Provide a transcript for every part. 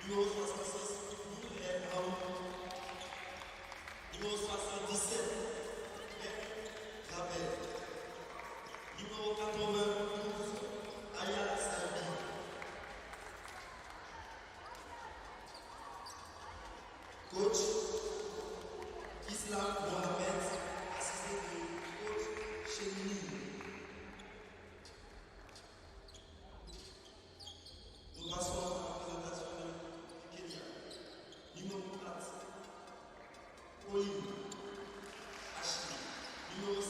numéro 66, numéro 77, Rabel, numéro 92, Aya Sabi, coach Islam Mohamed, assisté de coach Chéni. Nous passons à la présentation du Kenya. Numéro 4, Pauline Achille. Numéro 5,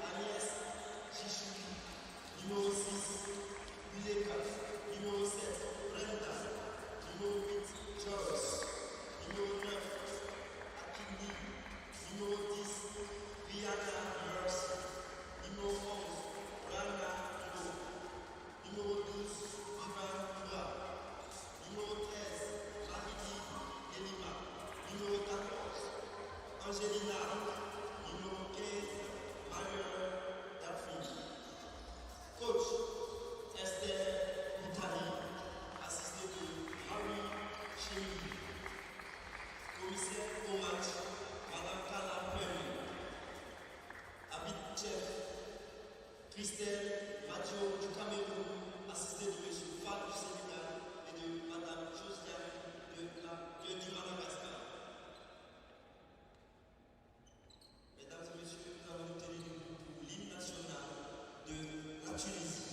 Agnès Chichoui. Numéro 6, Bileka. Numéro 7, Brenda. Numéro 8, Joyce. Numéro 9, Akini. Numéro 10, Rihanna Mercy. Numéro 11, Rana Ibo. Numéro 12, Vivan Kura. Numéro 13, Hamidi Elima. Numéro 14, Angelina. Numéro 15, Marion Daphne. Coach Esther Moutali, assisté de Harry Chéri. Commissaire au match, Madame Kala Perry. Habit chef, Christelle Madio du Cameroun, assisté de M. Fall du Sénégal et de Madame Josiane du Madagascar. Mesdames et messieurs, nous allons nous tenir debout pour l'hymne national de la Tunisie.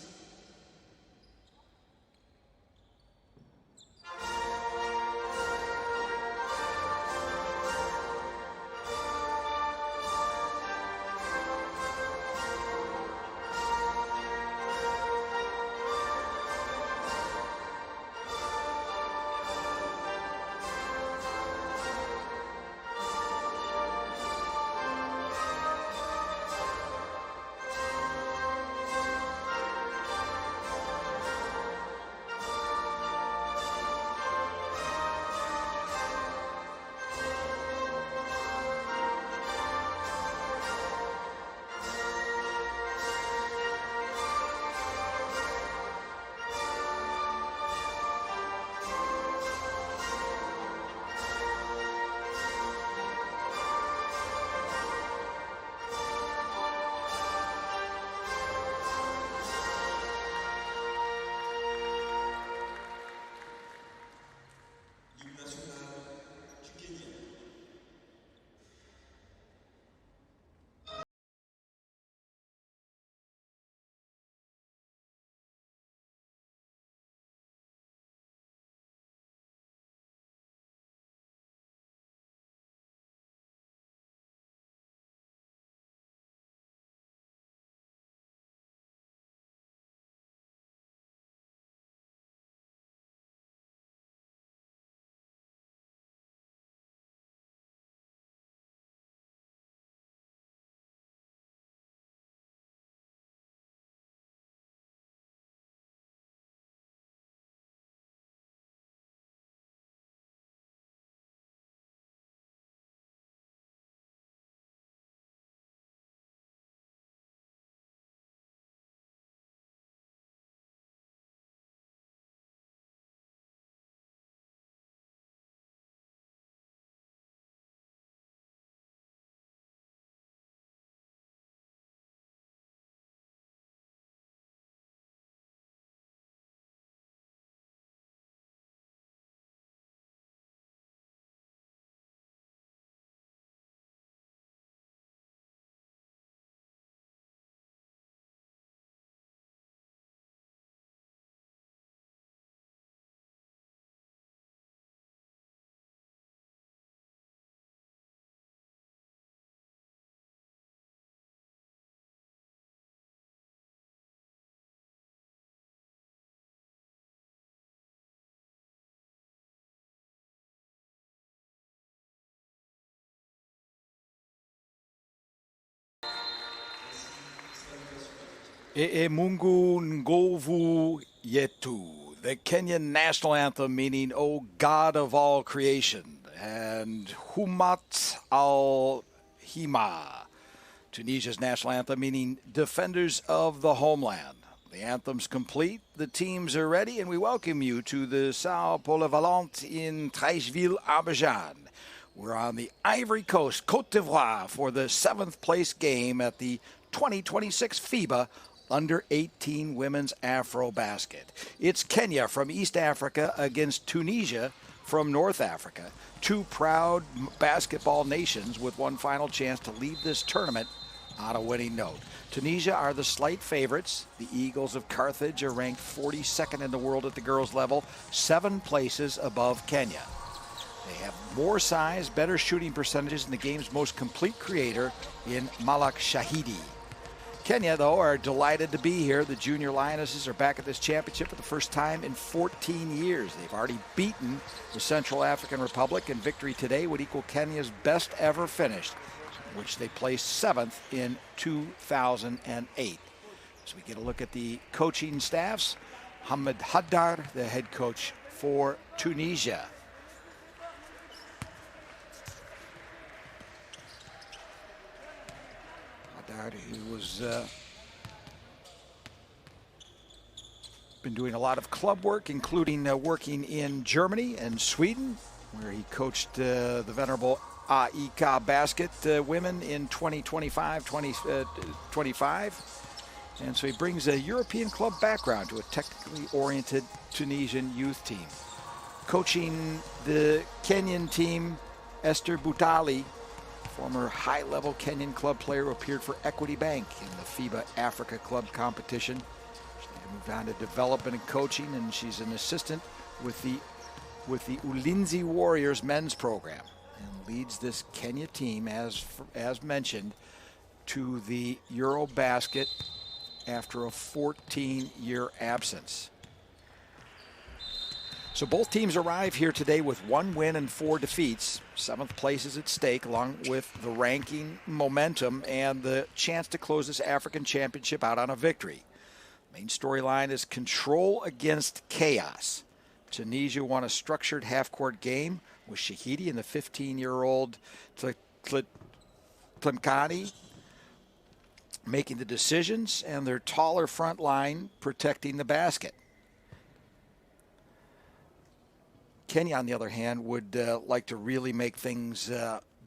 Mungu Ngovu Yetu, the Kenyan national anthem meaning O God of all creation, and Humat al-Hima, Tunisia's national anthem meaning Defenders of the Homeland. The anthem's complete, the teams are ready, and we welcome you to the Sao Polyvalente in Treichville, Abidjan. We're on the Ivory Coast, Côte d'Ivoire, for the 7th place game at the 2026 FIBA Under-18 Women's AfroBasket. It's Kenya from East Africa against Tunisia from North Africa, two proud basketball nations with one final chance to leave this tournament on a winning note. Tunisia are the slight favorites. The Eagles of Carthage are ranked 42nd in the world at the girls' level, 7 places above Kenya. They have more size, better shooting percentages, and the game's most complete creator in Malak Shahidi. Kenya, though, are delighted to be here. The Junior Lionesses are back at this championship for the first time in 14 years. They've already beaten the Central African Republic, and victory today would equal Kenya's best ever finish, which they placed 7th in 2008. So we get a look at the coaching staffs. Hamid Haddar, the head coach for Tunisia. Haddar, who was been doing a lot of club work, including working in Germany and Sweden, where he coached the venerable AfroBasket women in 2025. And so he brings a European club background to a technically oriented Tunisian youth team. Coaching the Kenyan team, Esther Boutali, former high-level Kenyan club player who appeared for Equity Bank in the FIBA Africa Club competition. She moved on to development and coaching, and she's an assistant with the Ulinzi Warriors men's program, and leads this Kenya team, as mentioned, to the Eurobasket after a 14-year absence. So both teams arrive here today with 1 win and 4 defeats. 7th place is at stake, along with the ranking momentum and the chance to close this African championship out on a victory. Main storyline is control against chaos. Tunisia won a structured half-court game with Shahidi and the 15-year-old Tlemkani making the decisions, and their taller front line protecting the basket. Kenya, on the other hand, would like to really make things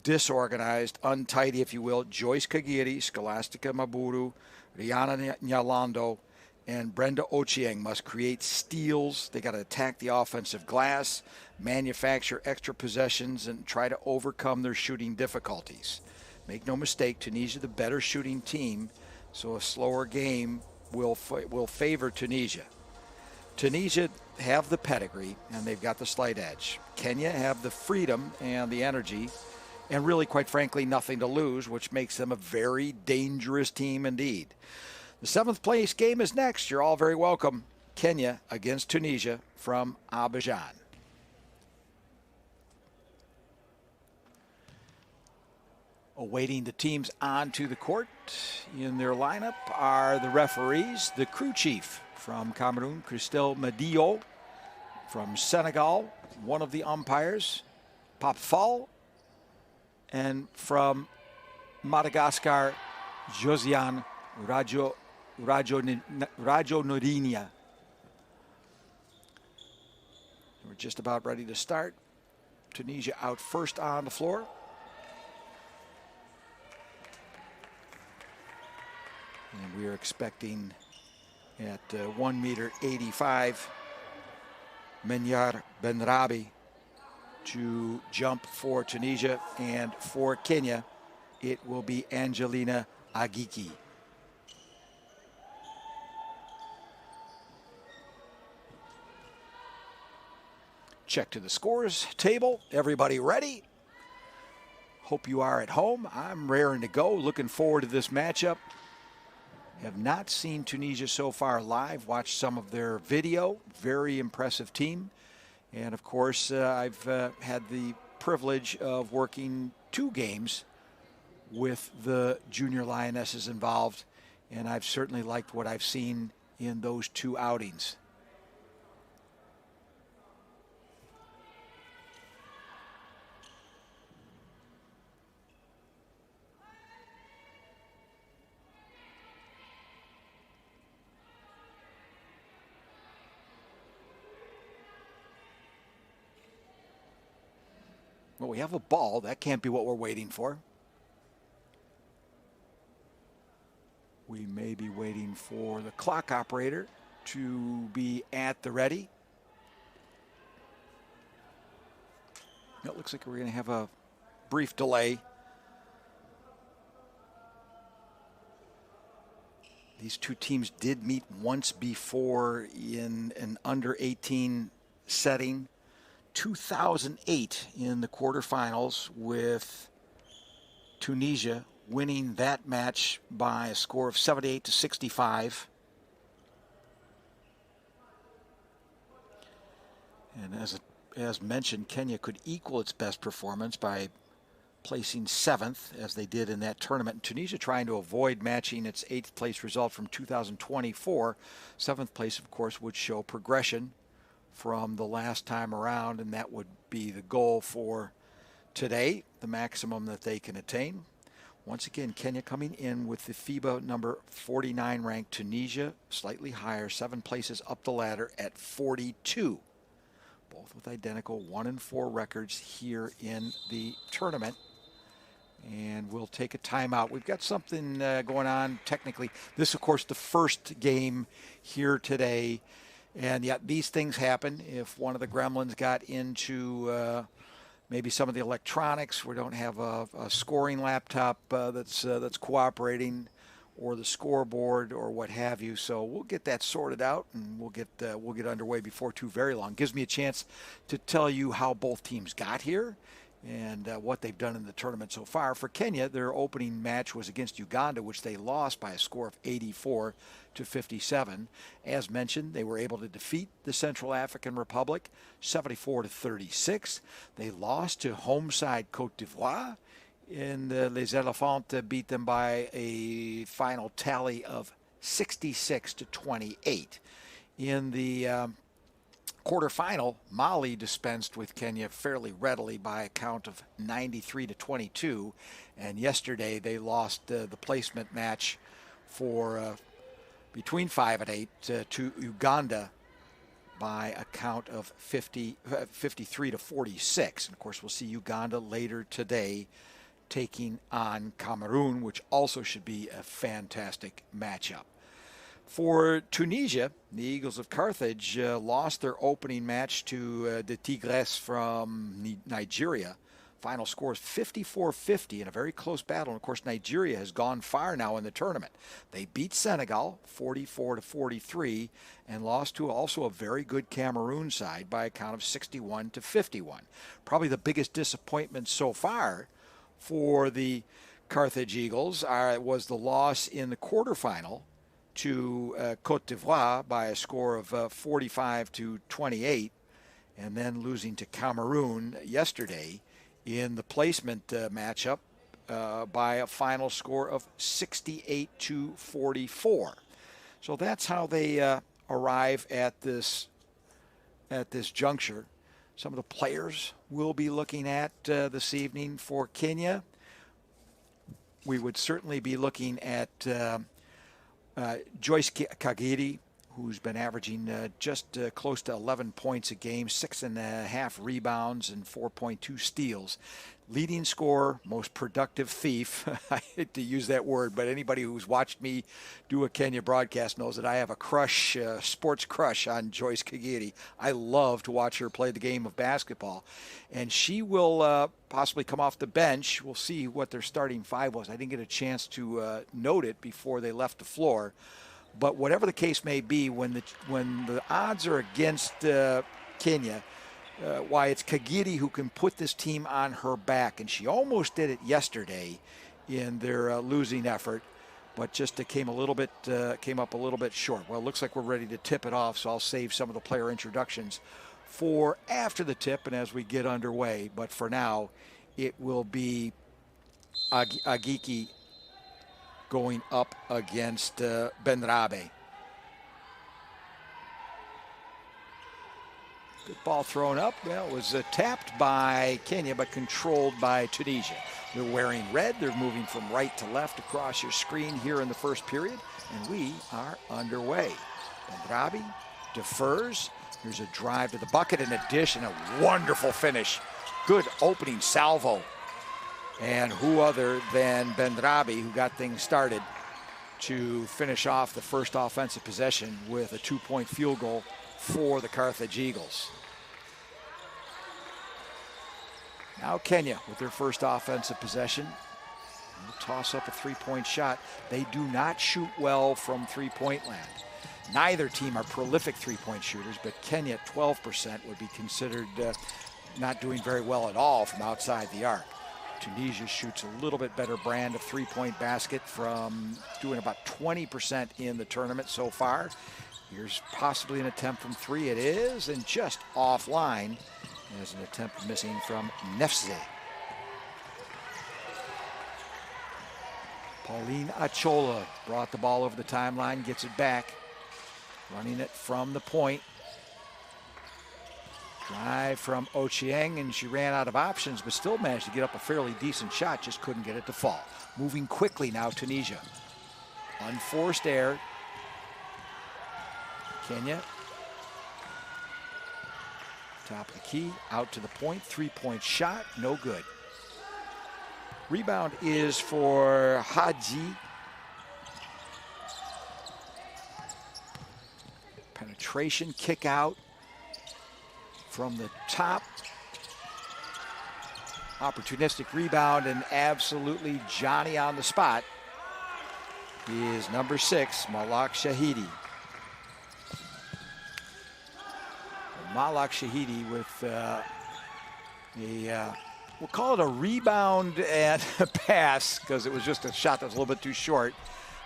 disorganized, untidy, if you will. Joyce Kagiri, Scholastica Maburu, Rihanna Nyalando, and Brenda Ochieng must create steals. They got to attack the offensive glass, manufacture extra possessions, and try to overcome their shooting difficulties. Make no mistake, Tunisia the better shooting team, so a slower game will favor Tunisia. Tunisia have the pedigree, and they've got the slight edge. Kenya have the freedom and the energy, and really, quite frankly, nothing to lose, which makes them a very dangerous team indeed. The 7th place game is next. You're all very welcome. Kenya against Tunisia from Abidjan. Awaiting the teams onto the court in their lineup are the referees, the crew chief from Cameroon, Christelle Medio; from Senegal, one of the umpires, Pap Fall; and from Madagascar, Josiane Rajonorinia. We're just about ready to start. Tunisia out first on the floor. And we are expecting at 1.85 meter, Menyar Benrabi to jump for Tunisia, and for Kenya, it will be Angelina Agiki. Check to the scores table. Everybody ready? Hope you are at home. I'm raring to go. Looking forward to this matchup. Have not seen Tunisia so far live. Watched some of their video. Very impressive team. And of course, I've had the privilege of working 2 games with the Junior Lionesses involved, and I've certainly liked what I've seen in those 2 outings. Well, we have a ball. That can't be what we're waiting for. We may be waiting for the clock operator to be at the ready. It looks like we're going to have a brief delay. These two teams did meet once before in an under 18 setting. 2008 in the quarterfinals, with Tunisia winning that match by a score of 78-65. And as mentioned, Kenya could equal its best performance by placing 7th, as they did in that tournament. Tunisia trying to avoid matching its 8th place result from 2024. 7th place, of course, would show progression from the last time around, and that would be the goal for today, the maximum that they can attain. Once again, Kenya coming in with the FIBA number 49 ranked Tunisia, slightly higher, 7 places up the ladder at 42. Both with identical 1-4 records here in the tournament. And we'll take a timeout. We've got something going on technically. This, of course, the first game here today. And yet these things happen. If one of the gremlins got into maybe some of the electronics, we don't have a scoring laptop that's cooperating, or the scoreboard, or what have you. So we'll get that sorted out, and we'll get underway before too very long. Gives me a chance to tell you how both teams got here and what they've done in the tournament so far. For Kenya, their opening match was against Uganda, which they lost by a score of 84-57. As mentioned, they were able to defeat the Central African Republic 74-36. They lost to home side Cote d'Ivoire, and Les Elephants beat them by a final tally of 66-28. In the quarterfinal, Mali dispensed with Kenya fairly readily by a count of 93-22, and yesterday they lost the placement match for between 5 and 8 to Uganda by a count of 53-46. And of course, we'll see Uganda later today taking on Cameroon, which also should be a fantastic matchup. For Tunisia, the Eagles of Carthage lost their opening match to the Tigres from Nigeria. Final score is 54-50 in a very close battle. And of course, Nigeria has gone far now in the tournament. They beat Senegal 44-43 and lost to also a very good Cameroon side by a count of 61-51. Probably the biggest disappointment so far for the Carthage Eagles was the loss in the quarterfinal to Cote d'Ivoire by a score of 45-28, and then losing to Cameroon yesterday in the placement matchup by a final score of 68-44. So that's how they arrive at this juncture. Some of the players we'll be looking at this evening for Kenya. We would certainly be looking at Joyce Kagiri, who's been averaging just close to 11 points a game, 6.5 rebounds, and 4.2 steals. Leading scorer, most productive thief. I hate to use that word, but anybody who's watched me do a Kenya broadcast knows that I have a crush, sports crush on Joyce Kagiri. I love to watch her play the game of basketball. And she will possibly come off the bench. We'll see what their starting five was. I didn't get a chance to note it before they left the floor. But whatever the case may be, when the odds are against Kenya, why it's Kagiri who can put this team on her back, and she almost did it yesterday in their losing effort, but just came up a little bit short. Well, it looks like we're ready to tip it off, so I'll save some of the player introductions for after the tip and as we get underway. But for now, it will be Agiki going up against Benrabe. Good ball thrown up. Well, it was tapped by Kenya, but controlled by Tunisia. They're wearing red. They're moving from right to left across your screen here in the first period, and we are underway. Benrabe defers. Here's a drive to the bucket and a dish and a wonderful finish Good opening salvo. And who other than Bendrabi, who got things started to finish off the first offensive possession with a 2-point field goal for the Carthage Eagles. Now Kenya with their first offensive possession. We'll toss up a 3-point shot. They do not shoot well from three-point land. Neither team are prolific three-point shooters, but Kenya at 12% would be considered not doing very well at all from outside the arc. Tunisia shoots a little bit better brand of three-point basket, from doing about 20% in the tournament so far. Here's possibly an attempt from three. It is, and just offline. There's an attempt missing from Nefze. Pauline Achola brought the ball over the timeline, gets it back. Running it from the point. Drive from Ochieng, and she ran out of options, but still managed to get up a fairly decent shot, just couldn't get it to fall. Moving quickly now, Tunisia. Unforced error. Kenya. Top of the key, out to the point, 3-point shot, no good. Rebound is for Haji. Penetration, kick out from the top. Opportunistic rebound, and absolutely Johnny on the spot is number 6, Malak Shahidi. Malak Shahidi with we'll call it a rebound and a pass, because it was just a shot that was a little bit too short.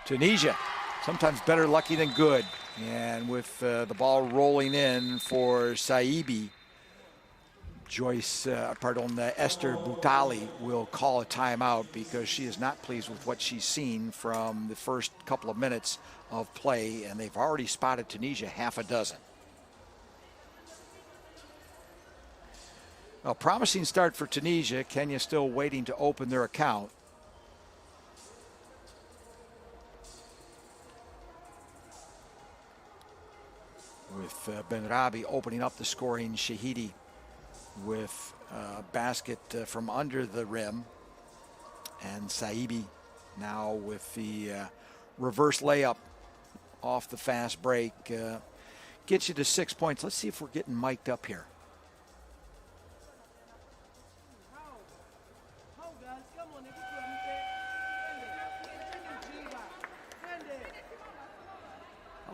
Tunisia, sometimes better lucky than good. And with the ball rolling in for Saibi, Esther Boutali will call a timeout, because she is not pleased with what she's seen from the first couple of minutes of play, and they've already spotted Tunisia half a dozen. A promising start for Tunisia. Kenya still waiting to open their account. With Benrabi opening up the scoring. Shahidi with a basket from under the rim. And Saibi now with the reverse layup off the fast break. Gets you to 6 points. Let's see if we're getting mic'd up here.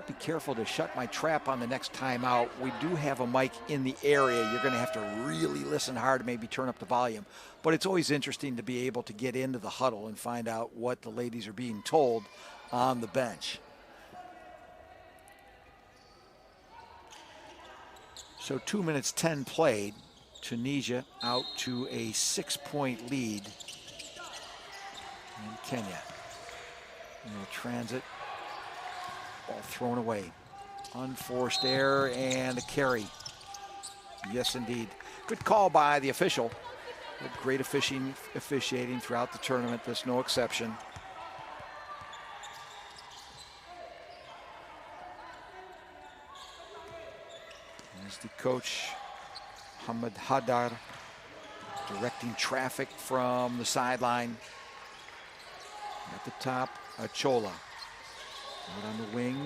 Be careful to shut my trap on the next timeout. We do have a mic in the area. You're going to have to really listen hard, maybe turn up the volume. But it's always interesting to be able to get into the huddle and find out what the ladies are being told on the bench. So 2 minutes 10 played. Tunisia out to a 6-point lead in Kenya. Transit. Ball thrown away. Unforced error and a carry. Yes, indeed. Good call by the official. Great officiating throughout the tournament. There's no exception. There's the coach, Hamad Hadar, directing traffic from the sideline. At the top, Achola. Right on the wing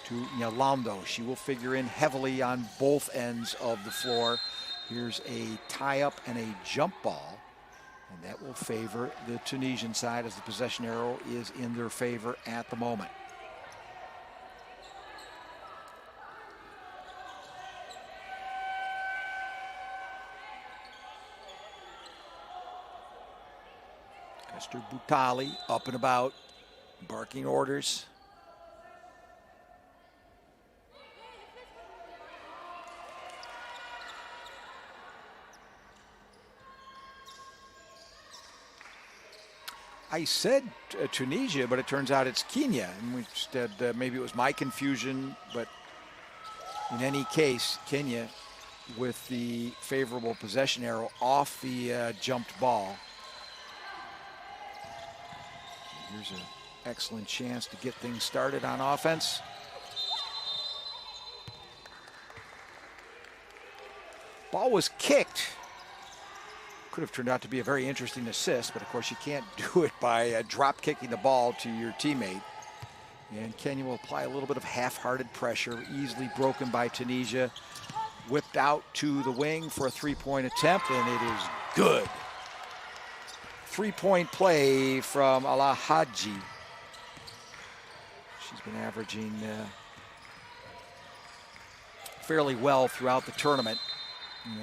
to Nyalando. She will figure in heavily on both ends of the floor. Here's a tie-up and a jump ball, and that will favor the Tunisian side, as the possession arrow is in their favor at the moment. Esther Boutali up and about, barking orders. I said Tunisia, but it turns out it's Kenya. And we said maybe it was my confusion, but in any case, Kenya with the favorable possession arrow off the jumped ball. Here's an excellent chance to get things started on offense. Ball was kicked Could have turned out to be a very interesting assist, but of course you can't do it by drop kicking the ball to your teammate. And Kenya will apply a little bit of half-hearted pressure, easily broken by Tunisia. Whipped out to the wing for a three-point attempt, and it is good. Three-point play from Ala Hadji. She's been averaging fairly well throughout the tournament,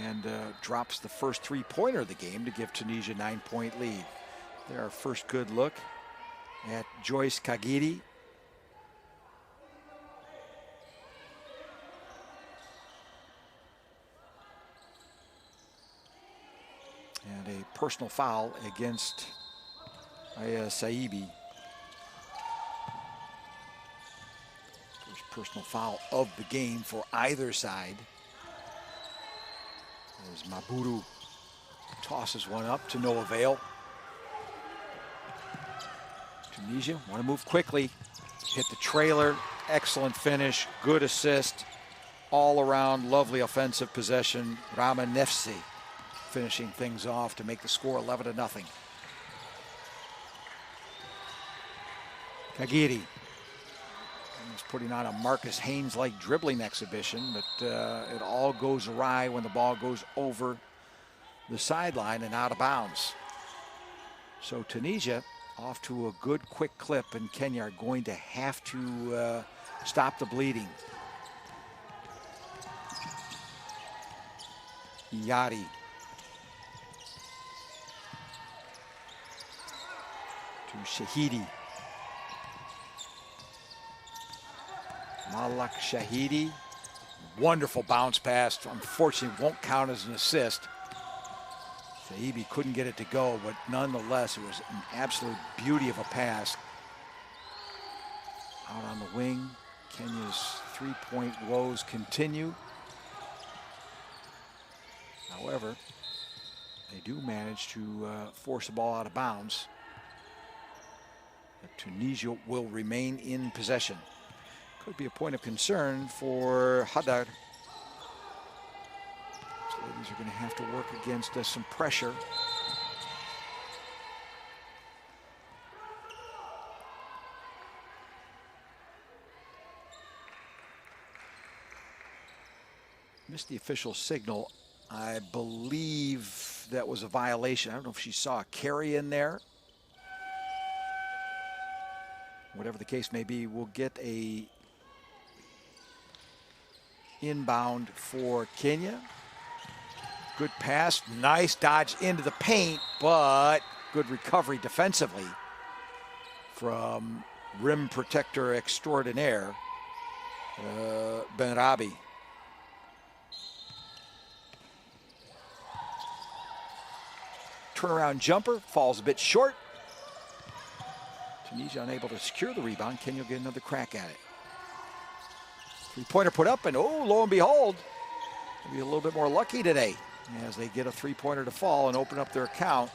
and drops the first three-pointer of the game to give Tunisia a 9-point lead. There, our first good look at Joyce Kagiri. And a personal foul against Aya Saibi. First personal foul of the game for either side. As Maburu tosses one up to no avail. Tunisia want to move quickly. Hit the trailer. Excellent finish. Good assist. All around lovely offensive possession. Rama Nefsi finishing things off to make the score 11-0. Kagiri is putting on a Marcus Haynes-like dribbling exhibition, but it all goes awry when the ball goes over the sideline and out of bounds. So Tunisia off to a good quick clip, and Kenya are going to have to stop the bleeding. Yari. To Shahidi. Malak Shahidi. Wonderful bounce pass. Unfortunately, won't count as an assist. Shahidi couldn't get it to go, but nonetheless, it was an absolute beauty of a pass. Out on the wing, Kenya's three-point woes continue. However, they do manage to force the ball out of bounds. But Tunisia will remain in possession. Could be a point of concern for Hadar. So ladies are going to have to work against some pressure. Missed the official signal. I believe that was a violation. I don't know if she saw a carry in there. Whatever the case may be, we'll get a inbound for Kenya. Good pass, nice dodge into the paint, but good recovery defensively from rim protector extraordinaire, Benrabi. Turnaround jumper, falls a bit short. Tunisia unable to secure the rebound. Kenya will get another crack at it. Three-pointer put up, and oh, lo and behold, maybe a little bit more lucky today as they get a three-pointer to fall and open up their account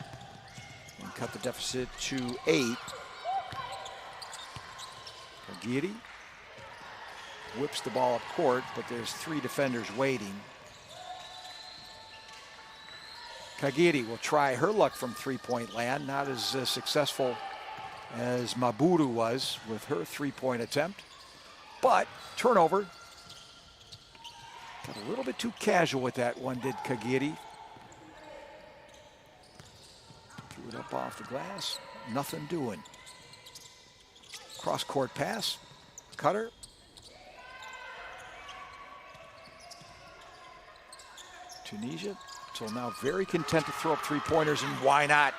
and cut the deficit to 8. Kagiri whips the ball up court, but there's 3 defenders waiting. Kagiri will try her luck from three-point land, not as successful as Maburu was with her three-point attempt. But turnover. Got a little bit too casual with that one, did Kagiri. Threw it up off the glass. Nothing doing. Cross-court pass. Cutter. Tunisia, till now very content to throw up three-pointers, and why not?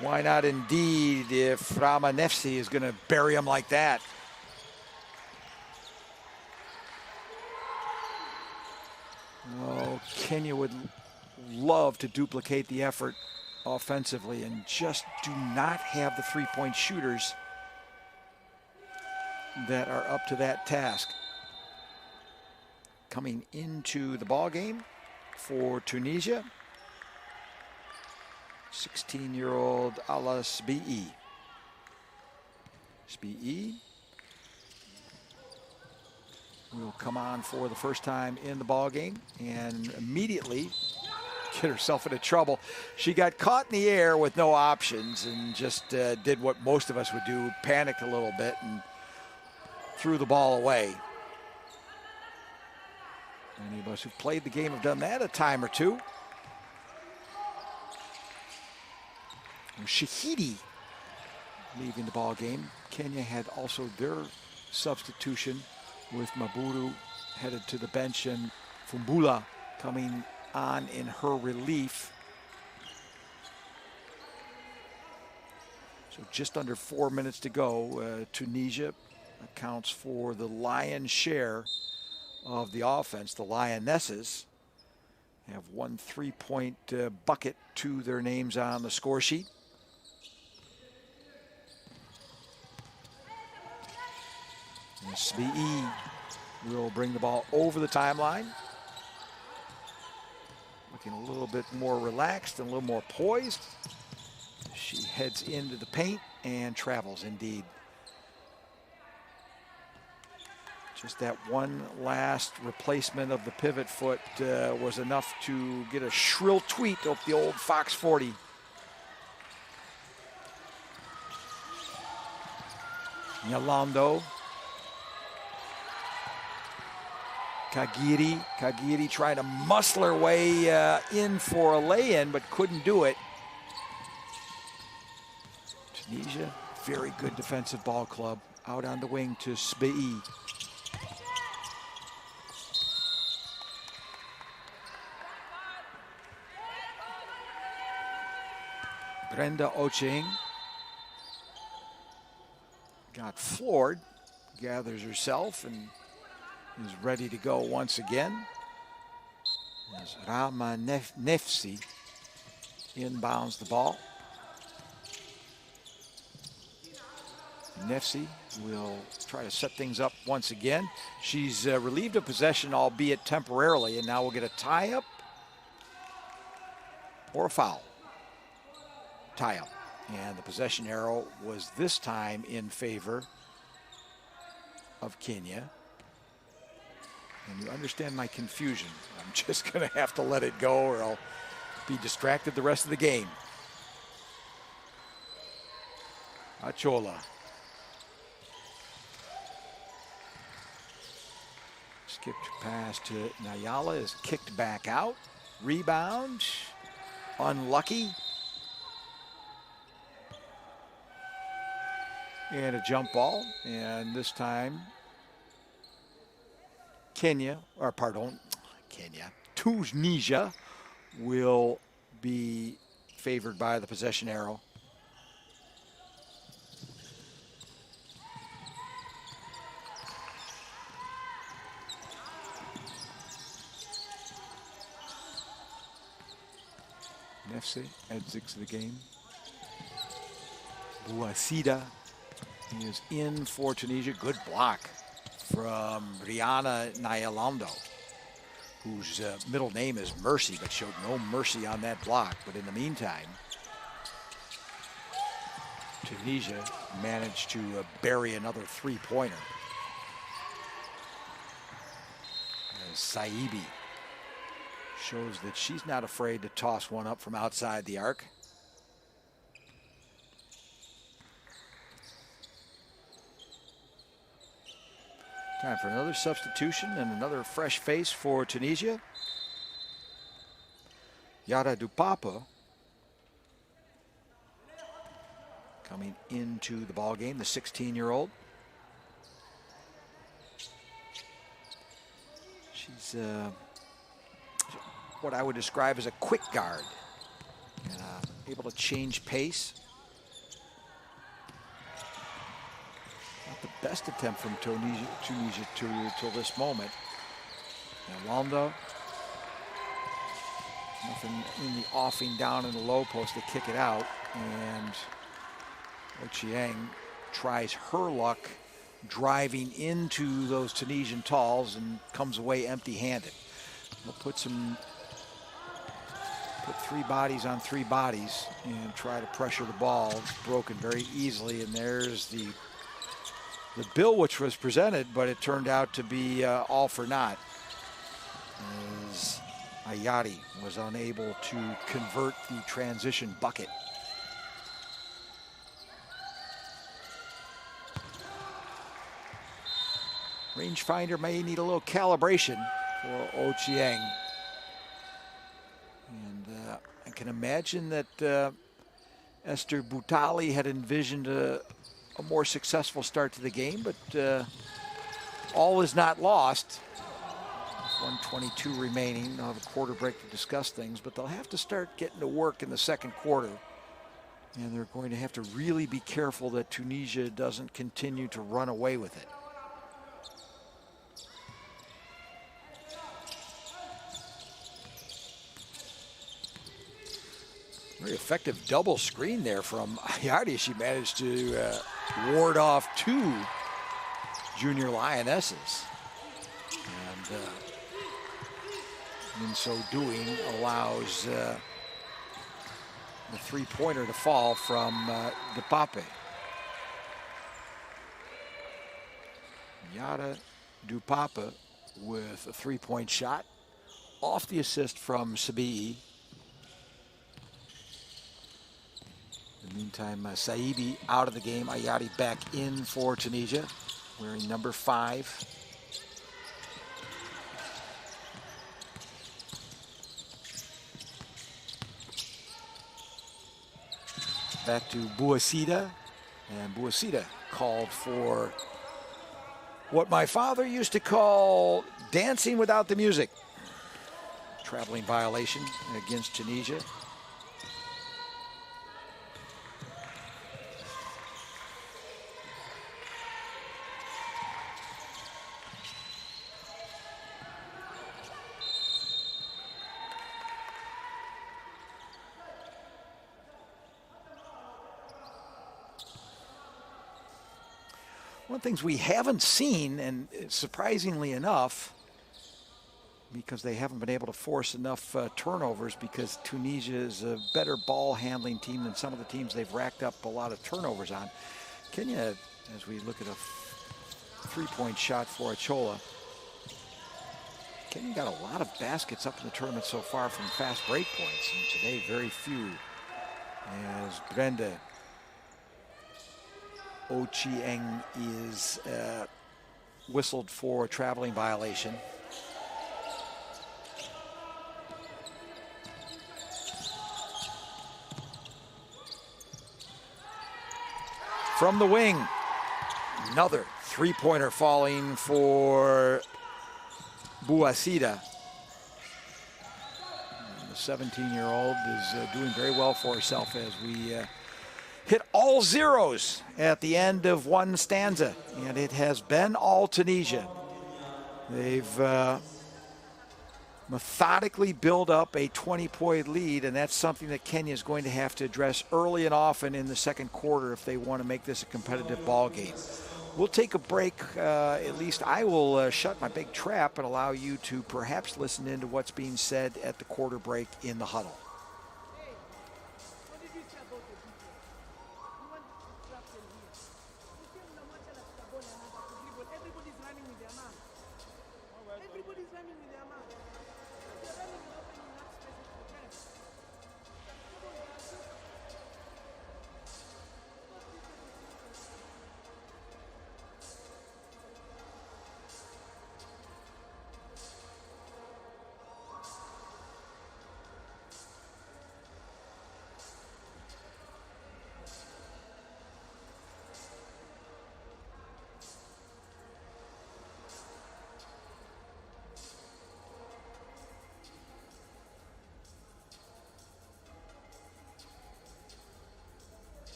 Why not indeed if Rama Nefsi is going to bury him like that? Oh, Kenya would love to duplicate the effort offensively and just do not have the three-point shooters that are up to that task. Coming into the ball game for Tunisia, 16-year-old Ala Sbi'i. Sbi'i will come on for the first time in the ball game and immediately get herself into trouble. She got caught in the air with no options and just did what most of us would do, panicked a little bit and threw the ball away. Any of us who've played the game have done that a time or two. Shahidi leaving the ball game. Kenya had also their substitution with Maburu headed to the bench and Fumbula coming on in her relief. So just under 4 minutes to go. Tunisia accounts for the lion's share of the offense. The Lionesses have one 3-point bucket to their names on the score sheet. And SBE will bring the ball over the timeline. Looking a little bit more relaxed and a little more poised. She heads into the paint and travels indeed. Just that one last replacement of the pivot foot was enough to get a shrill tweet off the old Fox 40. Nyalando. Kagiri trying to muscle her way in for a lay-in, but couldn't do it. Tunisia, very good defensive ball club. Out on the wing to SBE. Brenda Ocheng got floored, gathers herself and is ready to go once again. As Rama Nefsi inbounds the ball. Nefsi will try to set things up once again. She's relieved of possession, albeit temporarily, and now we'll get a tie-up or a foul. Tie-up. And the possession arrow was this time in favor of Kenya. And you understand my confusion. I'm just going to have to let it go or I'll be distracted the rest of the game. Achola. Skipped pass to Nayala is kicked back out. Rebound. Unlucky. And a jump ball. And this time Tunisia will be favored by the possession arrow. Nefsi adds 6 to the game. Bouassida is in for Tunisia. Good block from Rihanna Nyalando, whose middle name is Mercy, but showed no mercy on that block. But in the meantime, Tunisia managed to bury another three-pointer. Saibi shows that she's not afraid to toss one up from outside the arc. Time for another substitution and another fresh face for Tunisia. Yara Dupapa coming into the ball game, the 16-year-old. She's what I would describe as a quick guard, able to change pace. Not the best attempt from Tunisia till this moment. Nalando, nothing in the offing down in the low post to kick it out, and Ochieng tries her luck driving into those Tunisian talls and comes away empty-handed. They'll put 3 bodies on 3 bodies and try to pressure the ball. It's broken very easily, and there's the bill which was presented, but it turned out to be all for naught. As Ayari was unable to convert the transition bucket. Rangefinder may need a little calibration for Ochieng. And I can imagine that Esther Boutali had envisioned a more successful start to the game, but all is not lost. 1:22 remaining. They'll have a quarter break to discuss things, but they'll have to start getting to work in the second quarter. And they're going to have to really be careful that Tunisia doesn't continue to run away with it. Very effective double screen there from Ayardi. She managed to ward off two junior lionesses. And in so doing, allows the three-pointer to fall from Dupape. Yada Dupape with a three-point shot off the assist from Sabii. In the meantime, Saibi out of the game. Ayari back in for Tunisia, wearing number 5. Back to Bouassida, and Bouassida called for what my father used to call dancing without the music. Traveling violation against Tunisia. One of the things we haven't seen, and surprisingly enough, because they haven't been able to force enough turnovers, because Tunisia is a better ball handling team than some of the teams they've racked up a lot of turnovers on. Kenya, as we look at a three-point shot for Achola, Kenya got a lot of baskets up in the tournament so far from fast break points, and today very few, as Brenda Ochieng is whistled for a traveling violation. From the wing, another three-pointer falling for Bouassida. The 17-year-old is doing very well for herself as we hit all zeros at the end of one stanza, and it has been all Tunisia. They've methodically built up a 20-point lead, and that's something that Kenya is going to have to address early and often in the second quarter if they want to make this a competitive ball game. We'll take a break. At least I will shut my big trap and allow you to perhaps listen into what's being said at the quarter break in the huddle.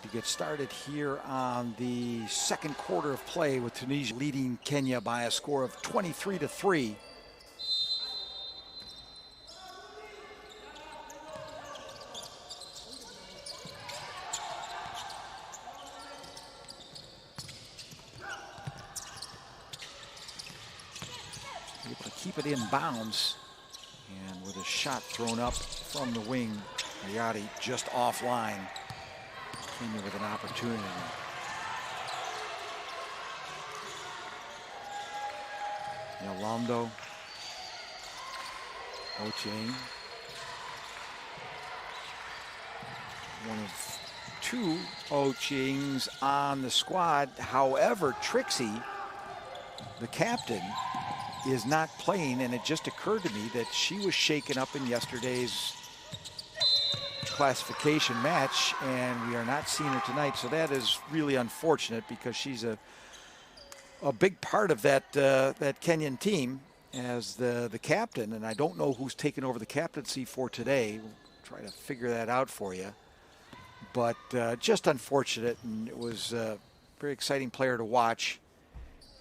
to get started here on the second quarter of play, with Tunisia leading Kenya by a score of 23-3. Able to keep it in bounds, and with a shot thrown up from the wing, Ayati just offline. Kenya with an opportunity. Yolando, Ochieng. One of two Ochiengs on the squad. However, Trixie, the captain, is not playing, and it just occurred to me that she was shaken up in yesterday's classification match, and we are not seeing her tonight. So that is really unfortunate, because she's a big part of that that Kenyan team as the captain, and I don't know who's taken over the captaincy for today. We'll try to figure that out for you. But just unfortunate, and it was a very exciting player to watch,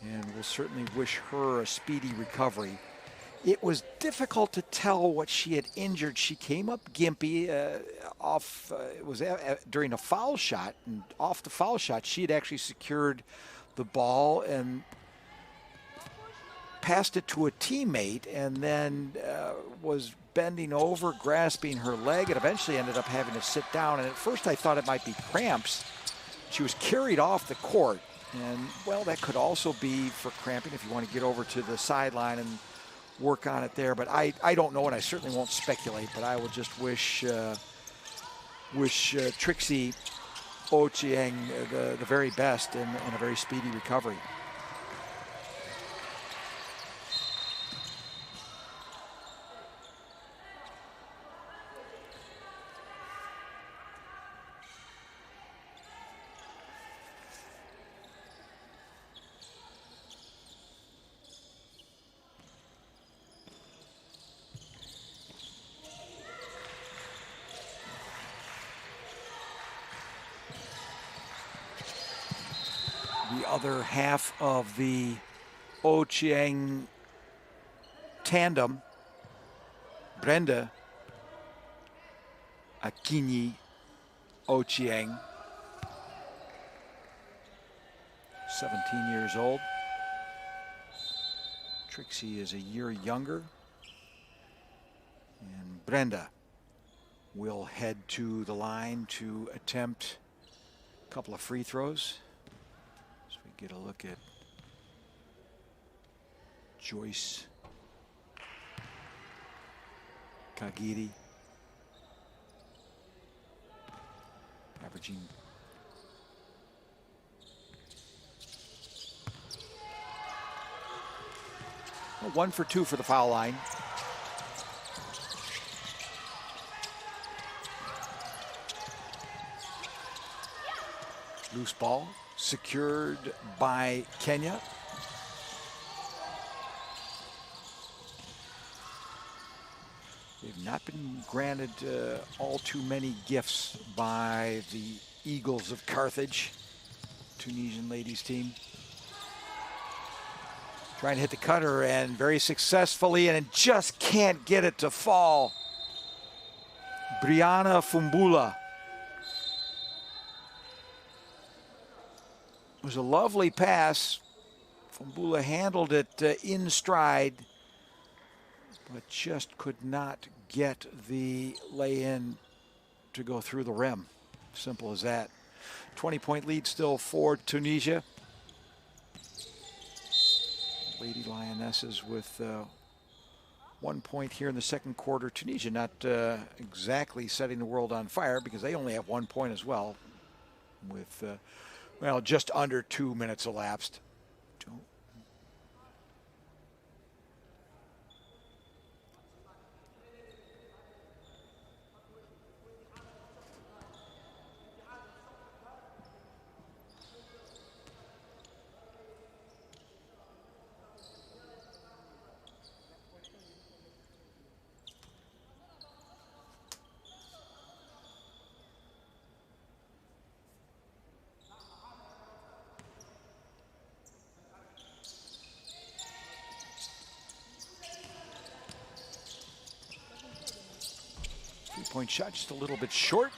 and we'll certainly wish her a speedy recovery. It was difficult to tell what she had injured. She came up gimpy off, it was during a foul shot, and off the foul shot, she had actually secured the ball and passed it to a teammate, and then was bending over, grasping her leg, and eventually ended up having to sit down. And at first I thought it might be cramps. She was carried off the court, and well, that could also be for cramping if you want to get over to the sideline and work on it there. But I don't know, and I certainly won't speculate, but I will just wish Trixie Ochieng the very best and a very speedy recovery. The other half of the Ochieng tandem, Brenda Akinyi Ochieng, 17 years old. Trixie is a year younger. And Brenda will head to the line to attempt a couple of free throws. Get a look at Joyce Kagiri, averaging 1 for 2 for the foul line. Loose ball secured by Kenya. They've not been granted all too many gifts by the Eagles of Carthage, Tunisian ladies team. Trying to hit the cutter, and very successfully, and it just can't get it to fall. Brianna Fumbula. It was a lovely pass. Fumbula handled it in stride, but just could not get the lay-in to go through the rim. Simple as that. 20-point lead still for Tunisia. Lady Lionesses with 1 point here in the second quarter. Tunisia not exactly setting the world on fire, because they only have 1 point as well, with well, just under 2 minutes elapsed. three-point shot, just a little bit short.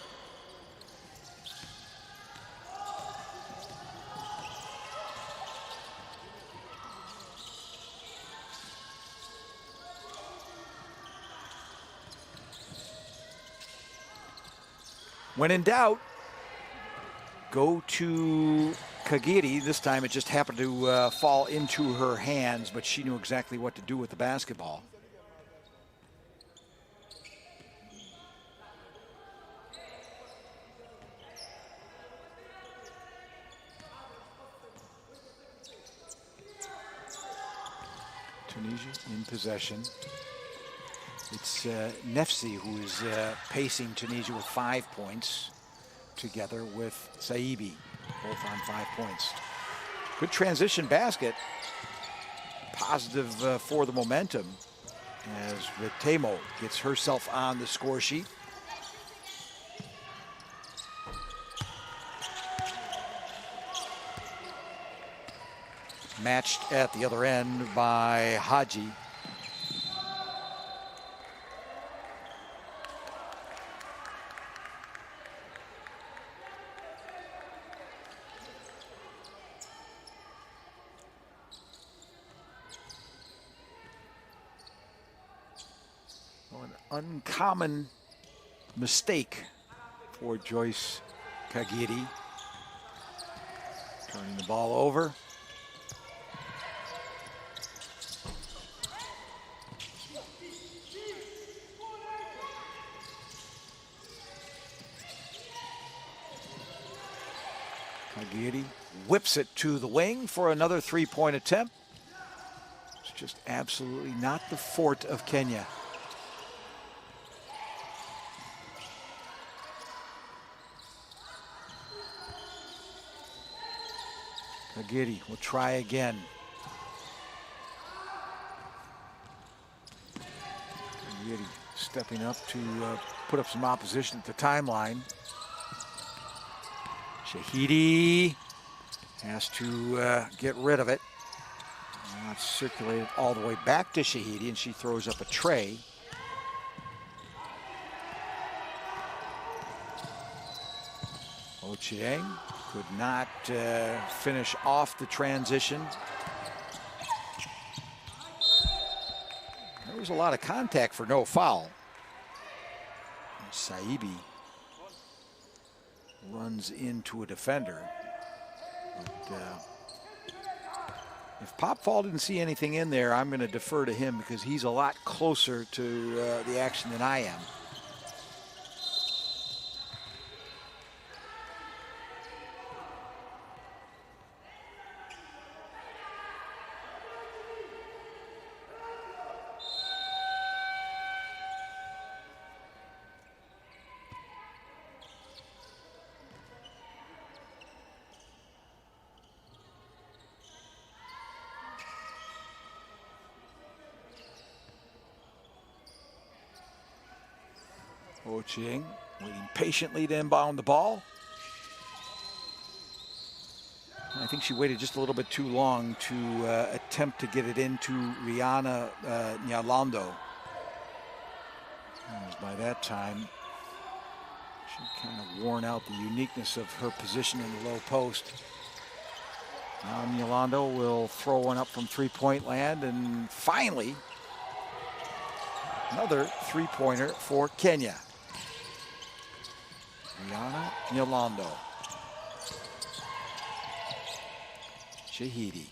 When in doubt, go to Kagiri. This time it just happened to fall into her hands, but she knew exactly what to do with the basketball. Tunisia in possession. It's Nefsi who is pacing Tunisia with 5 points, together with Saibi, both on 5 points. Good transition basket. Positive for the momentum as Ritemo gets herself on the score sheet. Matched at the other end by Haji. An uncommon mistake for Joyce Kagiri. Turning the ball over. Kagiri whips it to the wing for another three-point attempt. It's just absolutely not the fort of Kenya. Kagiri will try again. Kagiri stepping up to put up some opposition at the timeline. Shahidi has to get rid of it. Not circulated all the way back to Shahidi, and she throws up a tray. Ochieng could not finish off the transition. There was a lot of contact for no foul. Saibi runs into a defender. But, if Popfall didn't see anything in there, I'm going to defer to him because he's a lot closer to the action than I am. Ochieng waiting patiently to inbound the ball. I think she waited just a little bit too long to attempt to get it into Rihanna Nyalando. By that time, she kind of worn out the uniqueness of her position in the low post. Now Nyalando will throw one up from three-point land, and finally, another three-pointer for Kenya. Rihanna Nyalando. Shahidi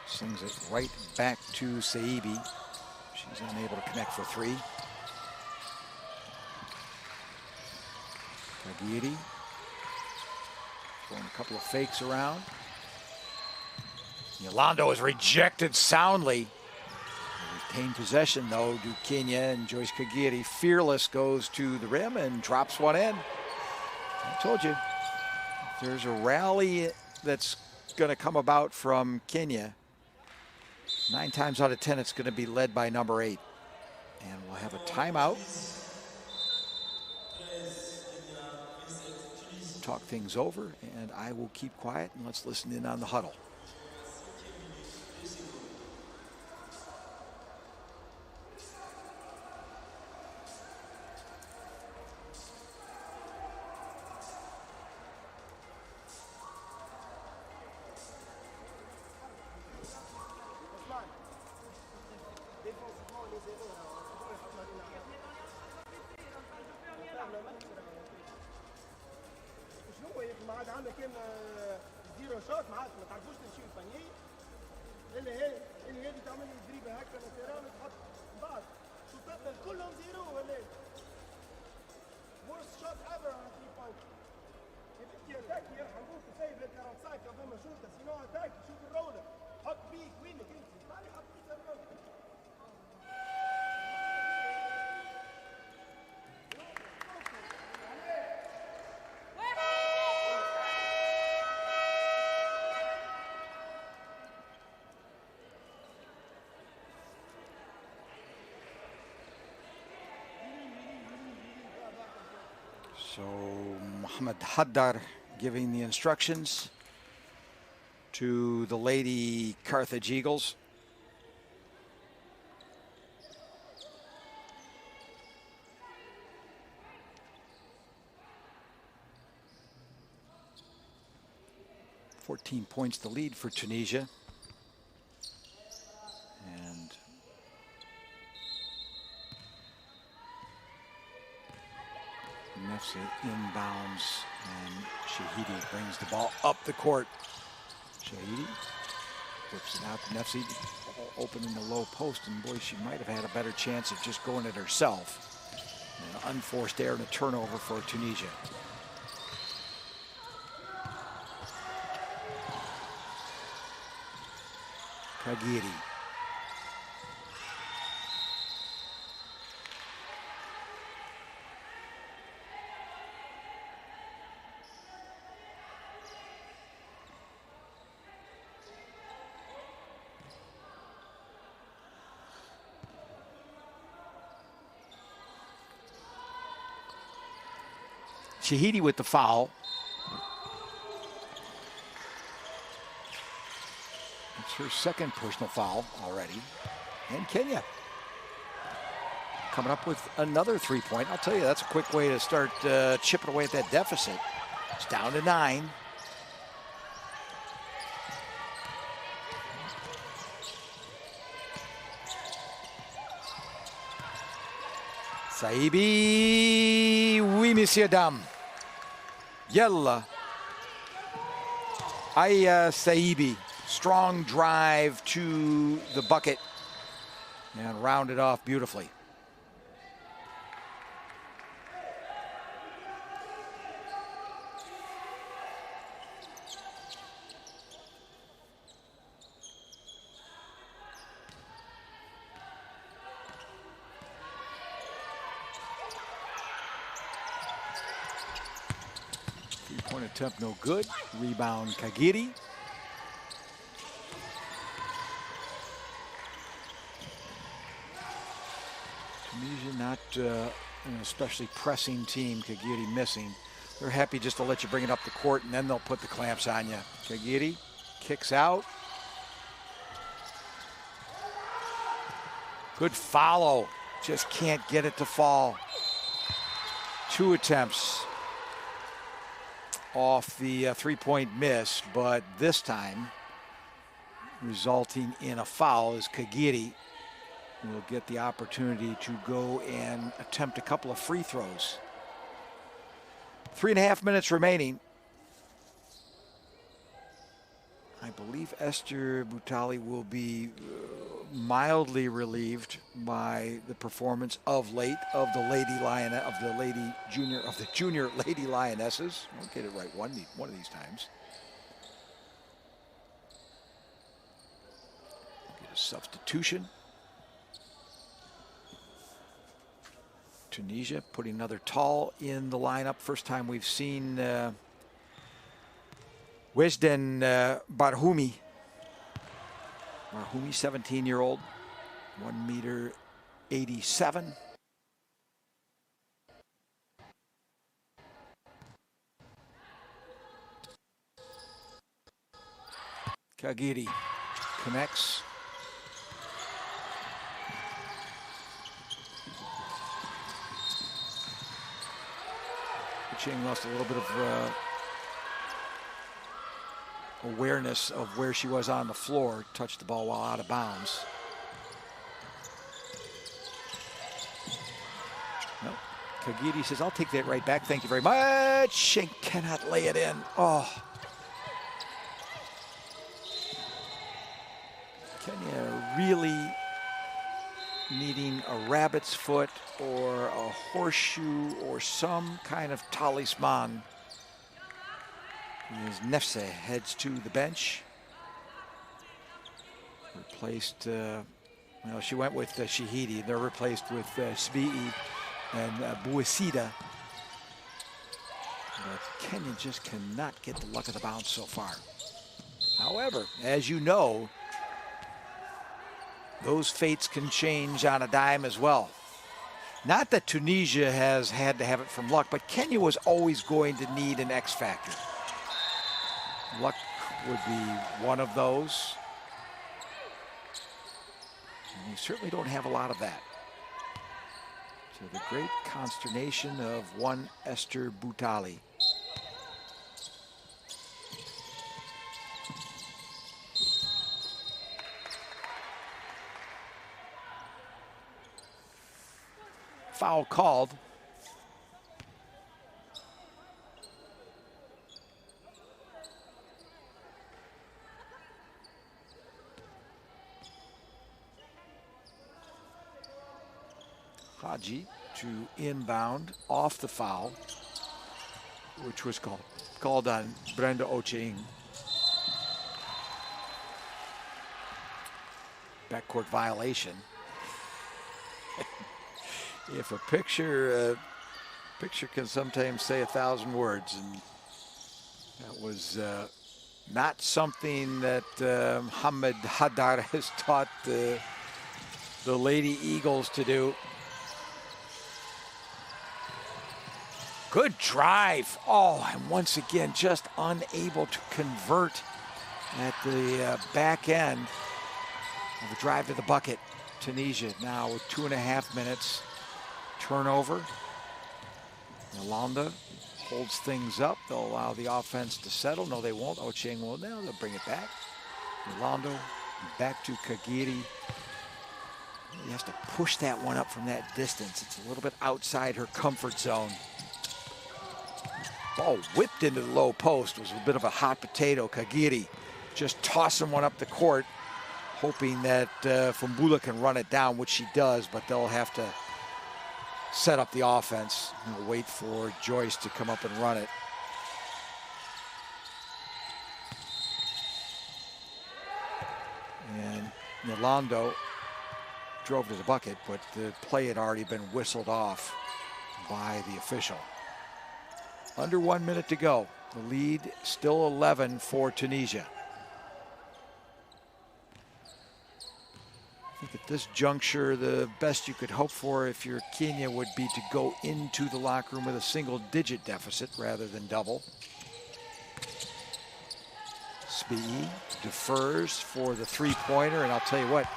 sings it right back to Saibi. She's unable to connect for three. Kagiri throwing a couple of fakes around. Nyalando is rejected soundly. Retain possession though to Kenya, and Joyce Kagiri, fearless, goes to the rim and drops one in. I told you, if there's a rally that's going to come about from Kenya, 9 times out of 10 it's going to be led by number 8. And we'll have a timeout. Talk things over, and I will keep quiet, and let's listen in on the huddle. شنو يا اخي ما عاد عندنا كان زيرو شوت ما عاد ما تعرفوش تمشيو الفنيين اللي هذه تعمل لي دريبه هكا مثلا وتحط بعض شوطات كلهم زيرو ولا worst shot ever on 3 point. يا بنتي اتاكي يرحم ابوك وسيب لك 45 فما شوطه سينو اتاكي شوف الرولر حط بيك وينك انت تعالي حط بيك الرولر. So Mohammed Haddar giving the instructions to the Lady Carthage Eagles. "14 points the lead for Tunisia. And Nefsi inbounds, and Shahidi brings the ball up the court. Shahidi whips it out to Nefsi, open in the low post, and boy, she might have had a better chance of just going it herself. An unforced error and a turnover for Tunisia. Kagiri. Shahidi with the foul. It's her second personal foul already. And Kenya coming up with another 3-point. I'll tell you, that's a quick way to start chipping away at that deficit. It's down to 9. Saibi, oui, monsieur, dame. Yalla. Aya Saibi. Strong drive to the bucket and rounded off beautifully. Three-point attempt no good. Rebound Kagiri. Tunisia not an especially pressing team. Kagiri missing. They're happy just to let you bring it up the court, and then they'll put the clamps on you. Kagiri kicks out. Good follow. Just can't get it to fall. 2 attempts off the three-point miss, but this time resulting in a foul as Kagiri will get the opportunity to go and attempt a couple of free throws. 3.5 minutes remaining. I believe Esther Boutali will be mildly relieved by the performance of late of the junior Lady Lionesses. I'll get it right one of these times. Get a substitution. Tunisia putting another tall in the lineup. First time we've seen Wesden Barhoumi. Barhoumi, 17-year-old, 1.87 meters. Kagiri connects. Ching lost a little bit of awareness of where she was on the floor, touched the ball while out of bounds. Kagiri says, I'll take that right back. Thank you very much. And cannot lay it in. Oh. Kenya really needing a rabbit's foot or a horseshoe or some kind of talisman. As Nefse heads to the bench. Replaced, well, she went with Shahidi. They're replaced with Sbii and Buesida. But Kenya just cannot get the luck of the bounce so far. However, as you know, those fates can change on a dime as well. Not that Tunisia has had to have it from luck, but Kenya was always going to need an X factor. Luck would be one of those. And you certainly don't have a lot of that. To the great consternation of one Esther Boutali. Foul called. Haji to inbound off the foul, which was called on Brenda Ocheng. Backcourt violation. If a picture can sometimes say 1,000 words, and that was not something that Mohamed Haddad has taught the Lady Eagles to do. Good drive. Oh, and once again, just unable to convert at the back end of a drive to the bucket. Tunisia now with 2.5 minutes. Turnover. Yolanda holds things up. They'll allow the offense to settle. No, they won't. Ocheng will now. They'll bring it back. Yolanda back to Kagiri. He has to push that one up from that distance. It's a little bit outside her comfort zone. Ball whipped into the low post. It was a bit of a hot potato. Kagiri just tossing one up the court, hoping that Fumbula can run it down, which she does, but they'll have to set up the offense. We'll wait for Joyce to come up and run it. And Yolando drove to the bucket, but the play had already been whistled off by the official. Under 1 minute to go. The lead still 11 for Tunisia. I think at this juncture, the best you could hope for if you're Kenya would be to go into the locker room with a single-digit deficit rather than double. Sbii defers for the three-pointer, and I'll tell you what,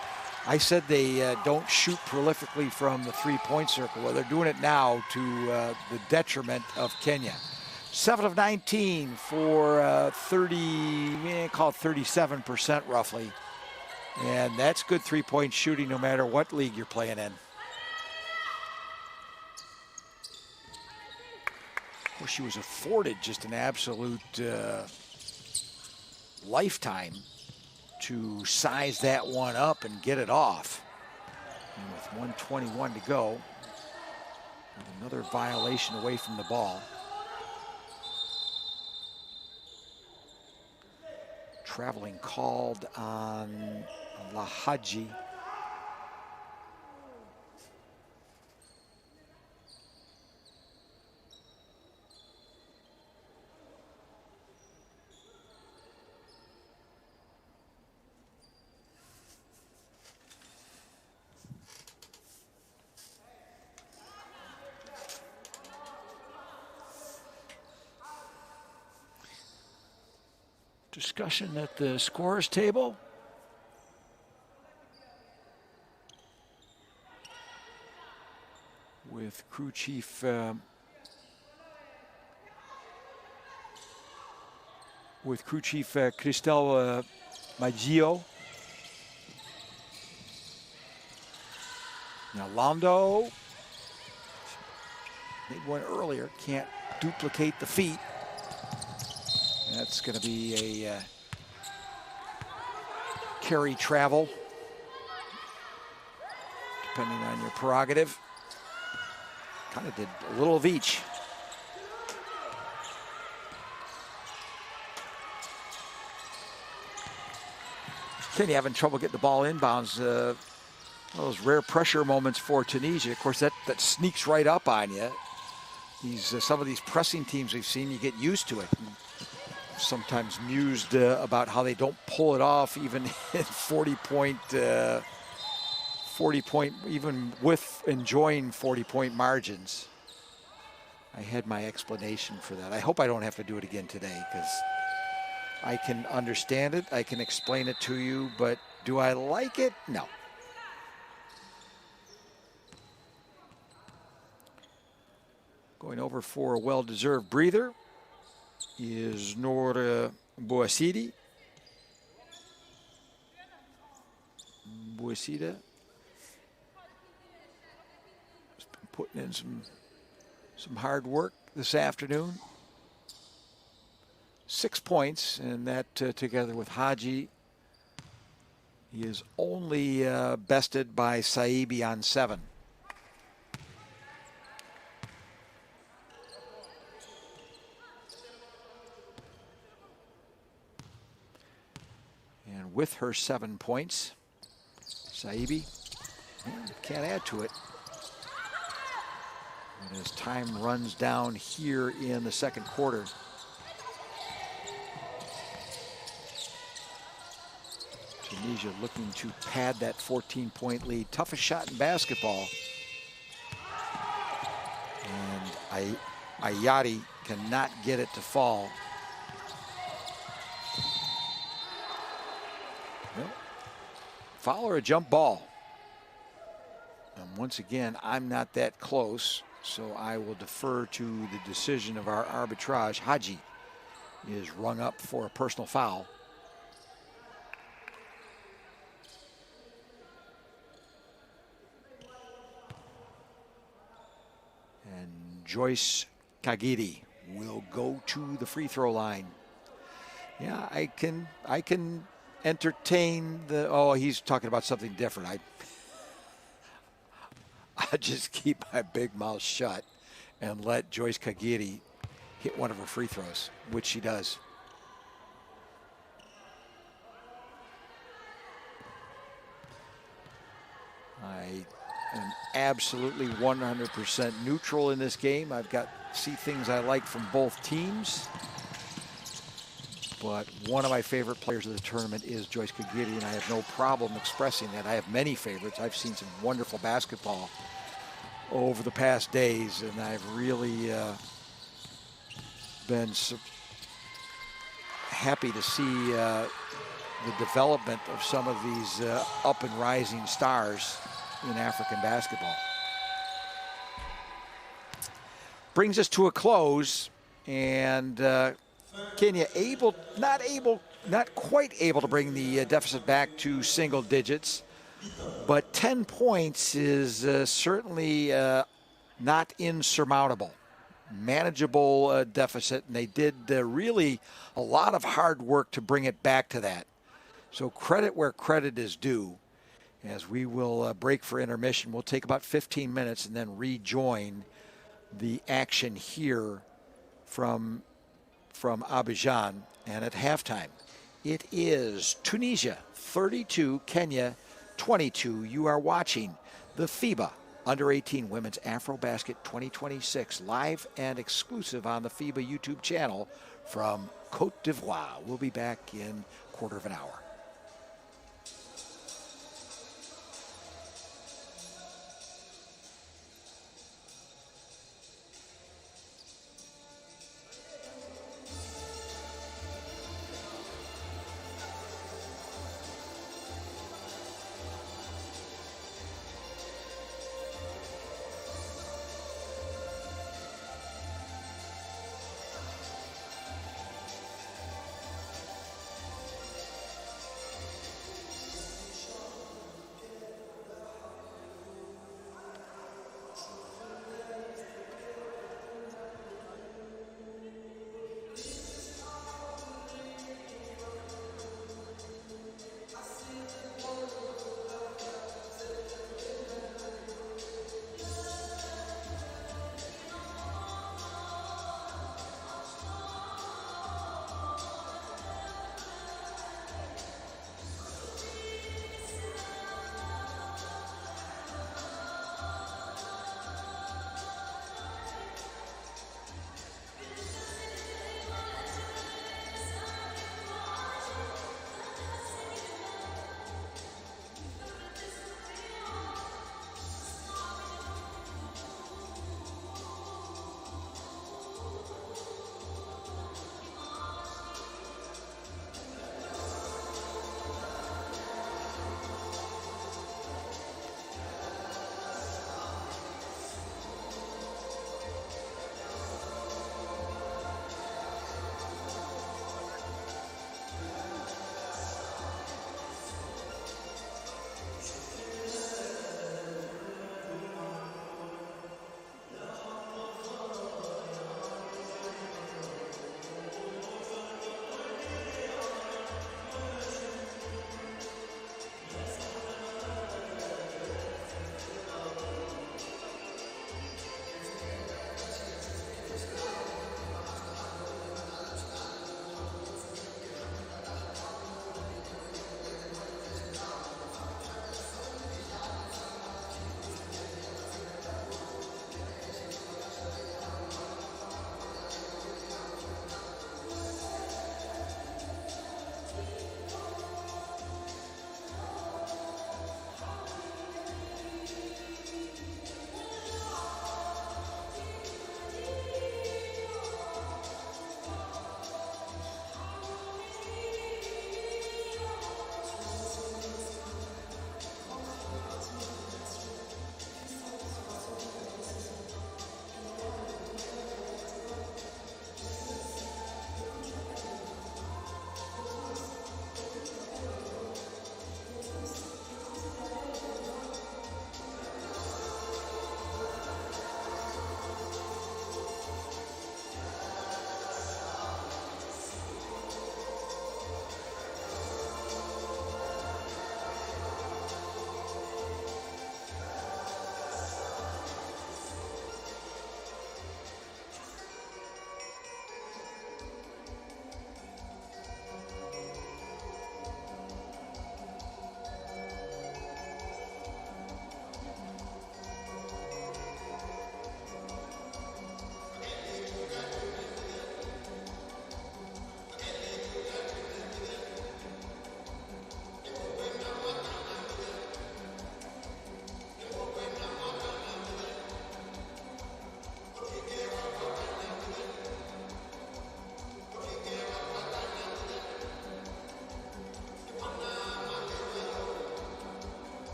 I said they don't shoot prolifically from the three-point circle. Well, they're doing it now to the detriment of Kenya. 7 of 19 for 37% roughly. And that's good three-point shooting no matter what league you're playing in. Of course, she was afforded just an absolute lifetime to size that one up and get it off. And with 1:21 to go, another violation away from the ball. Traveling called on Lahaji. Discussion at the scorer's table. With crew chief Cristel Maggio. Now Londo. Made one earlier, can't duplicate the feet. That's going to be a carry travel, depending on your prerogative. Kind of did a little of each. Kenya having trouble getting the ball inbounds. Those rare pressure moments for Tunisia. Of course, that sneaks right up on you. Some of these pressing teams we've seen, you get used to it. Sometimes mused about how they don't pull it off even in 40 point, even with enjoying 40-point margins. I had my explanation for that. I hope I don't have to do it again today, because I can understand it, I can explain it to you, but do I like it? No. Going over for a well-deserved breather is Noor Bouassidi. Bouassida has been putting in some hard work this afternoon. 6 points, and that together with Haji, he is only bested by Saibi on 7. And with her 7 points, Saibi can't add to it. And as time runs down here in the second quarter, Tunisia looking to pad that 14-point lead. Toughest shot in basketball. And Ayati cannot get it to fall. Well, foul or a jump ball. And once again, I'm not that close, so I will defer to the decision of our arbitrage. Haji is rung up for a personal foul. Joyce Kagiri will go to the free throw line. Yeah, I can entertain the, oh, he's talking about something different. I just keep my big mouth shut and let Joyce Kagiri hit one of her free throws, which she does. I am absolutely 100% neutral in this game. I've got see things I like from both teams, but one of my favorite players of the tournament is Joyce Kagiri, and I have no problem expressing that. I have many favorites. I've seen some wonderful basketball over the past days, and I've really been happy to see the development of some of these up and rising stars in African basketball. Brings us to a close, and Kenya not quite able to bring the deficit back to single digits, but 10 points is certainly not insurmountable. Manageable deficit, and they did really a lot of hard work to bring it back to that. So credit where credit is due. As we will break for intermission, we'll take about 15 minutes and then rejoin the action here from Abidjan. And at halftime, it is Tunisia 32, Kenya 22. You are watching the FIBA Under-18 Women's AfroBasket 2026 live and exclusive on the FIBA YouTube channel from Côte d'Ivoire. We'll be back in a quarter of an hour.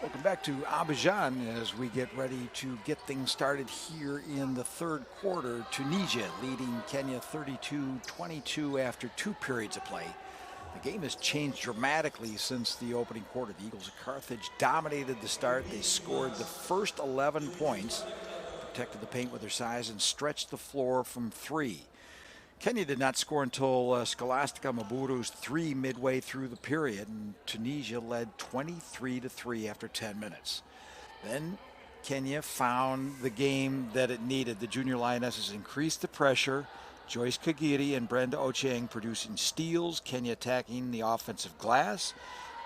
Welcome back to Abidjan as we get ready to get things started here in the third quarter. Tunisia leading Kenya 32-22 after 2 periods of play. The game has changed dramatically since the opening quarter. The Eagles of Carthage dominated the start. They scored the first 11 points, protected the paint with their size, and stretched the floor from 3. Kenya did not score until Scholastica Maburu's 3 midway through the period, and Tunisia led 23-3 after 10 minutes. Then Kenya found the game that it needed. The junior lionesses increased the pressure. Joyce Kagiri and Brenda Ochieng producing steals, Kenya attacking the offensive glass.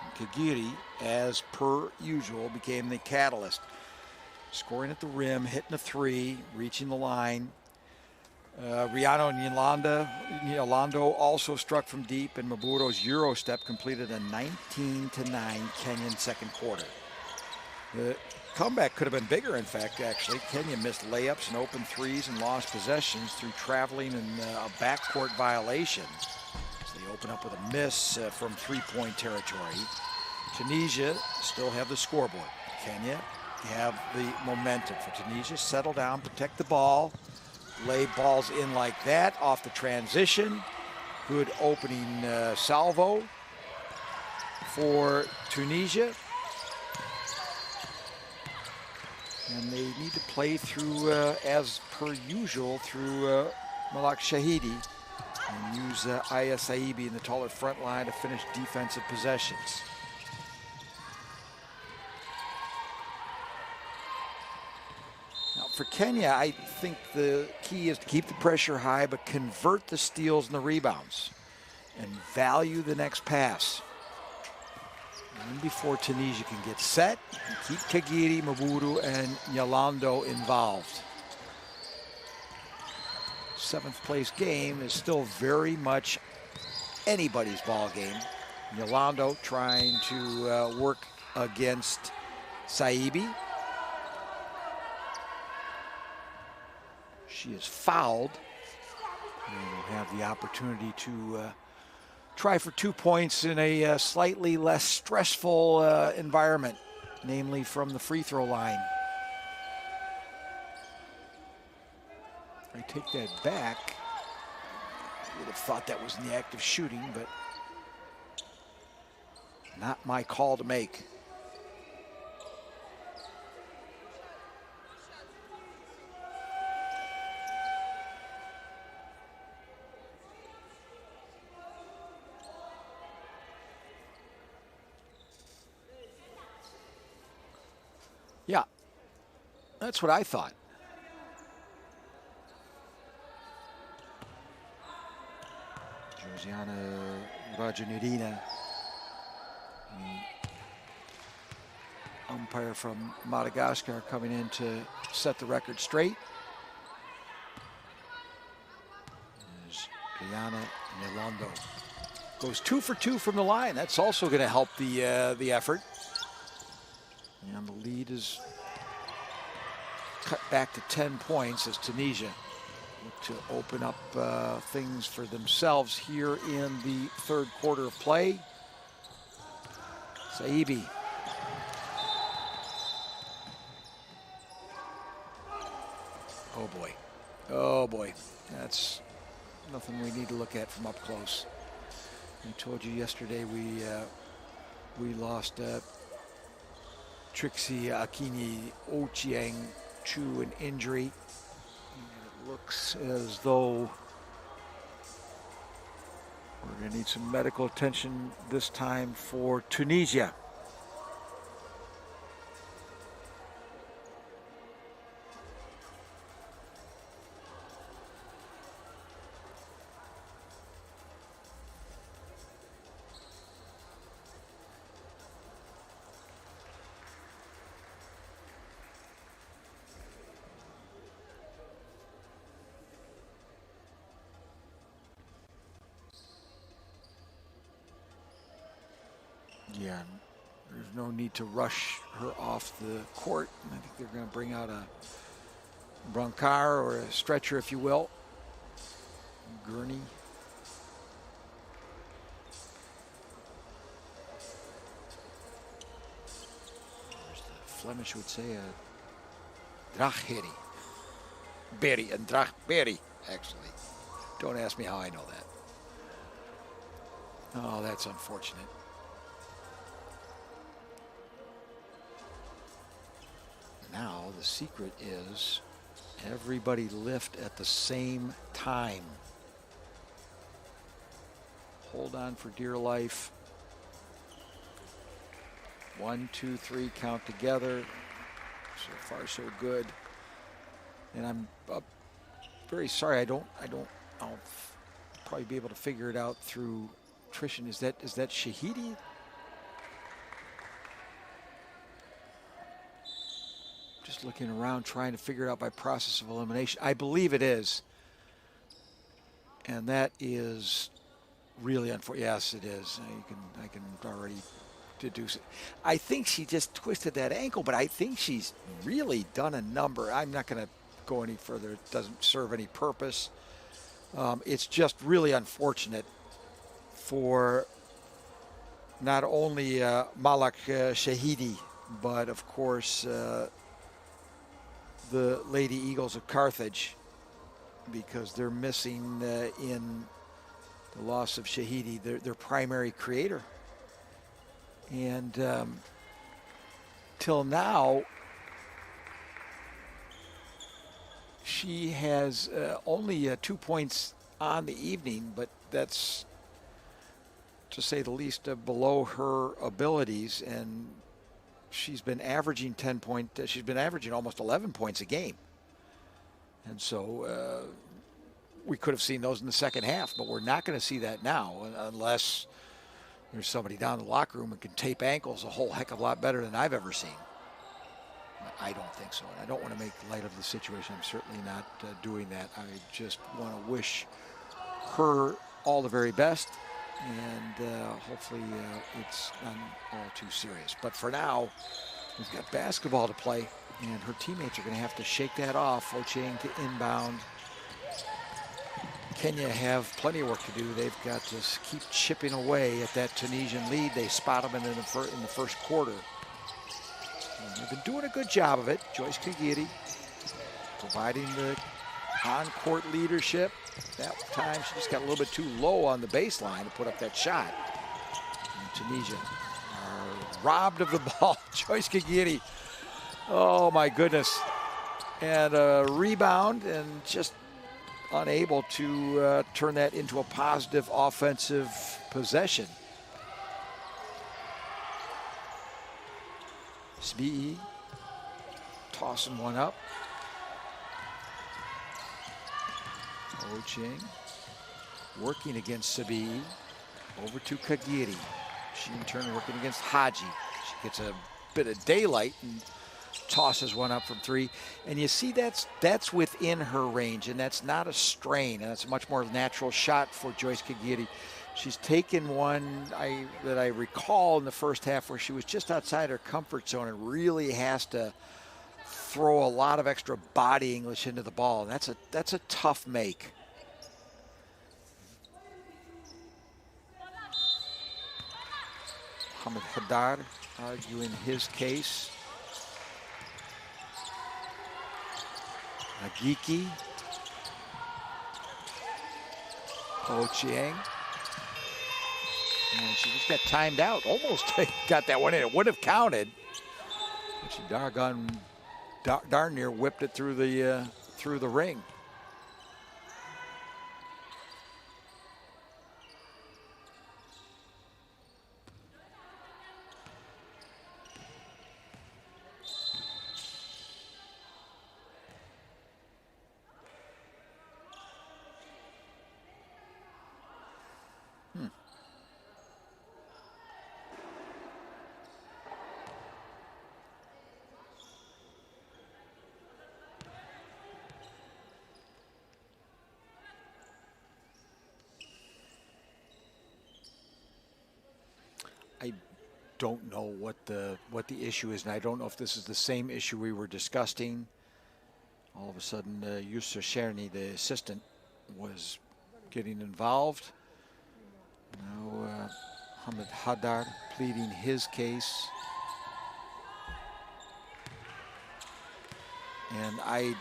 And Kagiri, as per usual, became the catalyst. Scoring at the rim, hitting a 3, reaching the line. Riano Nyalando also struck from deep, and Maburo's Euro step completed a 19-9 Kenyan second quarter. The comeback could have been bigger, in fact, actually. Kenya missed layups and open threes and lost possessions through traveling and a backcourt violation. So they open up with a miss from three-point territory. Tunisia still have the scoreboard. Kenya have the momentum. For Tunisia, settle down, protect the ball. Lay balls in like that off the transition. Good opening salvo for Tunisia. And they need to play through, as per usual, through Malak Shahidi and use Aya Saibi in the taller front line to finish defensive possessions. For Kenya, I think the key is to keep the pressure high, but convert the steals and the rebounds and value the next pass. And before Tunisia can get set, keep Kagiri, Maburu, and Nyalando involved. 7th place game is still very much anybody's ball game. Nyalando trying to work against Saibi. She is fouled and will have the opportunity to try for 2 points in a slightly less stressful environment, namely from the free throw line. I take that back. I would have thought that was in the act of shooting, but not my call to make. Yeah, that's what I thought. Josiana Rajanurina, umpire from Madagascar, coming in to set the record straight. There's Guyana Nyalando. Goes 2 for 2 from the line. That's also going to help the effort. And the lead is cut back to 10 points as Tunisia look to open up things for themselves here in the third quarter of play. Saibi. Oh boy. Oh boy. That's nothing we need to look at from up close. I told you yesterday we lost Trixie Akini Ochieng to an injury. And it looks as though we're going to need some medical attention this time for Tunisia. Yeah, there's no need to rush her off the court. I think they're going to bring out a brancard or a stretcher, if you will. Gurney. There's Flemish would say a drachherry. Berry and drachberry, actually. Don't ask me how I know that. Oh, that's unfortunate. Now the secret is everybody lift at the same time. Hold on for dear life. 1, 2, 3, count together. So far, so good. And I'm very sorry. I'll probably be able to figure it out through attrition. Is that Shahidi? Just looking around, trying to figure it out by process of elimination. I believe it is. And that is really unfortunate. Yes, it is. I can already deduce it. I think she just twisted that ankle, but I think she's really done a number. I'm not going to go any further. It doesn't serve any purpose. It's just really unfortunate for not only Malak Shahidi, but of course the Lady Eagles of Carthage, because they're missing in the loss of Shahidi, their primary creator. And till now, she has only 2 points on the evening, but that's, to say the least, below her abilities. And she's been averaging she's been averaging almost 11 points a game. And so we could have seen those in the second half, but we're not going to see that now unless there's somebody down in the locker room who can tape ankles a whole heck of a lot better than I've ever seen. I don't think so. And I don't want to make light of the situation. I'm certainly not doing that. I just want to wish her all the very best. And hopefully it's not all too serious. But for now, we've got basketball to play, and her teammates are going to have to shake that off. Ochieng to inbound. Kenya have plenty of work to do. They've got to keep chipping away at that Tunisian lead. They spot them in the first quarter. And they've been doing a good job of it. Joyce Kagiri providing the on-court leadership. That time she just got a little bit too low on the baseline to put up that shot. And Tunisia are robbed of the ball. Joyce Kagiri. Oh my goodness. And a rebound, and just unable to turn that into a positive offensive possession. Sbii tossing one up. Ochieng working against Sbii. Over to Kagiri. She in turn working against Haji. She gets a bit of daylight and tosses one up from three. And you see that's within her range, and that's not a strain, and that's a much more natural shot for Joyce Kagiri. She's taken one that I recall in the first half where she was just outside her comfort zone and really has to throw a lot of extra body English into the ball. And that's a tough make. Mohamed Haddad arguing his case. Agiki. Ochieng. And she just got timed out. Almost got that one in. It would have counted. But she darn near whipped it through the ring. I don't know what the issue is, and I don't know if this is the same issue we were discussing. All of a sudden, Yusuf Cherny, the assistant, was getting involved. Now, Mohamed Haddad pleading his case. And I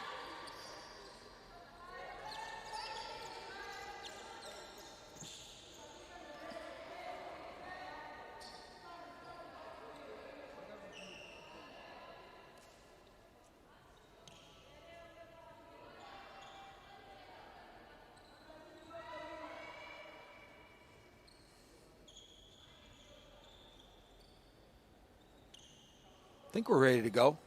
think we're ready to go.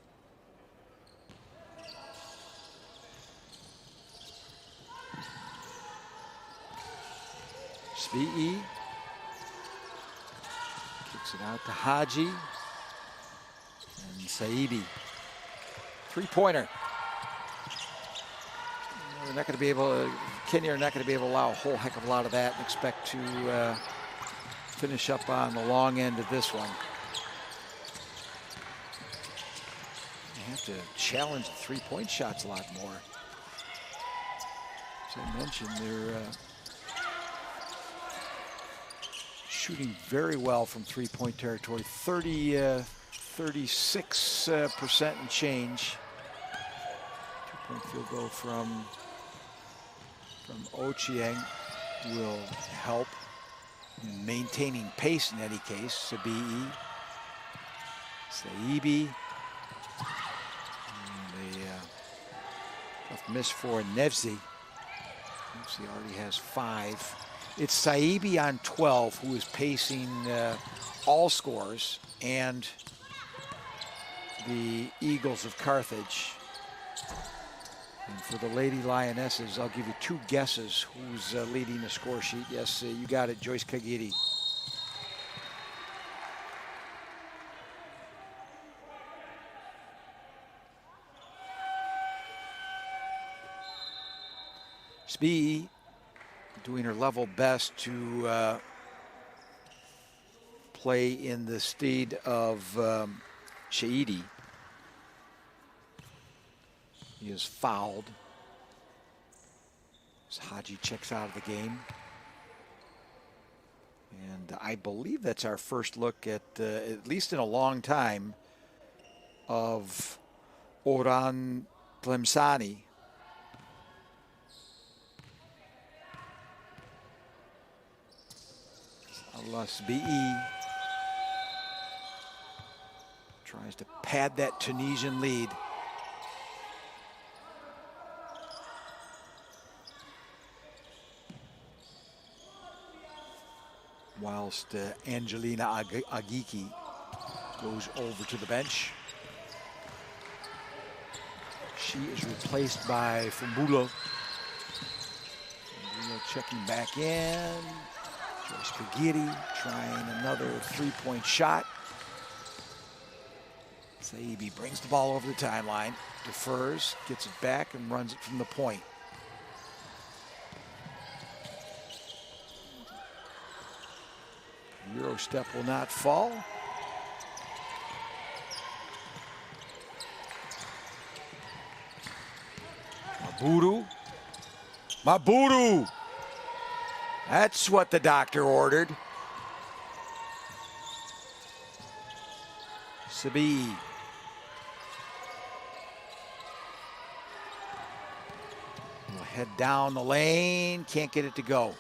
Svi kicks it out to Haji and Saidi. Three-pointer. We're not going to be able. Kenya are not going to be able to allow a whole heck of a lot of that and expect to finish up on the long end of this one. Have to challenge the three-point shots a lot more. As I mentioned, they're shooting very well from three-point territory. 36% and change. Two-point field goal from Ochieng will help in maintaining pace in any case. Sabii, Saibi. Tough miss for Nevzi. Nevzi already has 5. It's Saibi on 12 who is pacing all scores, and the Eagles of Carthage. And for the Lady Lionesses, I'll give you 2 guesses who's leading the score sheet. Yes, you got it, Joyce Kagiri. Sbi doing her level best to play in the stead of Shaidi. He is fouled as Haji checks out of the game. And I believe that's our first look at least in a long time, of Orhan Tlemceni. Sbi tries to pad that Tunisian lead. Whilst Angelina Agiki goes over to the bench. She is replaced by Fumbulo. Fumbulo checking back in. Joyce Kagiri trying another three-point shot. Saibi brings the ball over the timeline, defers, gets it back, and runs it from the point. Euro step will not fall. Maburu. That's what the doctor ordered. Sabi. Will head down the lane, can't get it to go.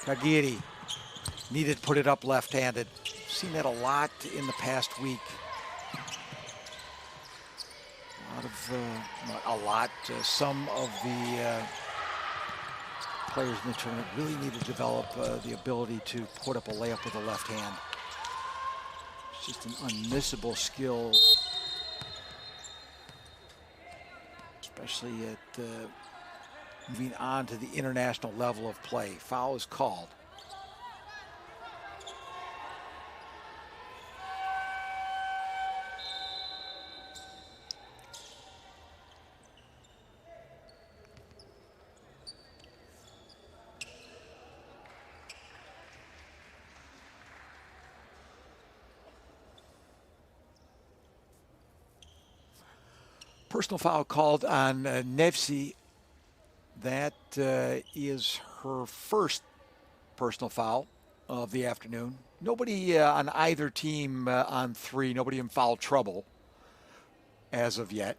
Kagiri needed to put it up left-handed. Seen that a lot in the past week. Some of the players in the tournament really need to develop the ability to put up a layup with the left hand. It's just an unmissable skill, especially at moving on to the international level of play. Foul is called. Personal foul called on Nevsi. That is her first personal foul. of the afternoon. Nobody on either team on 3. Nobody in foul trouble as of yet.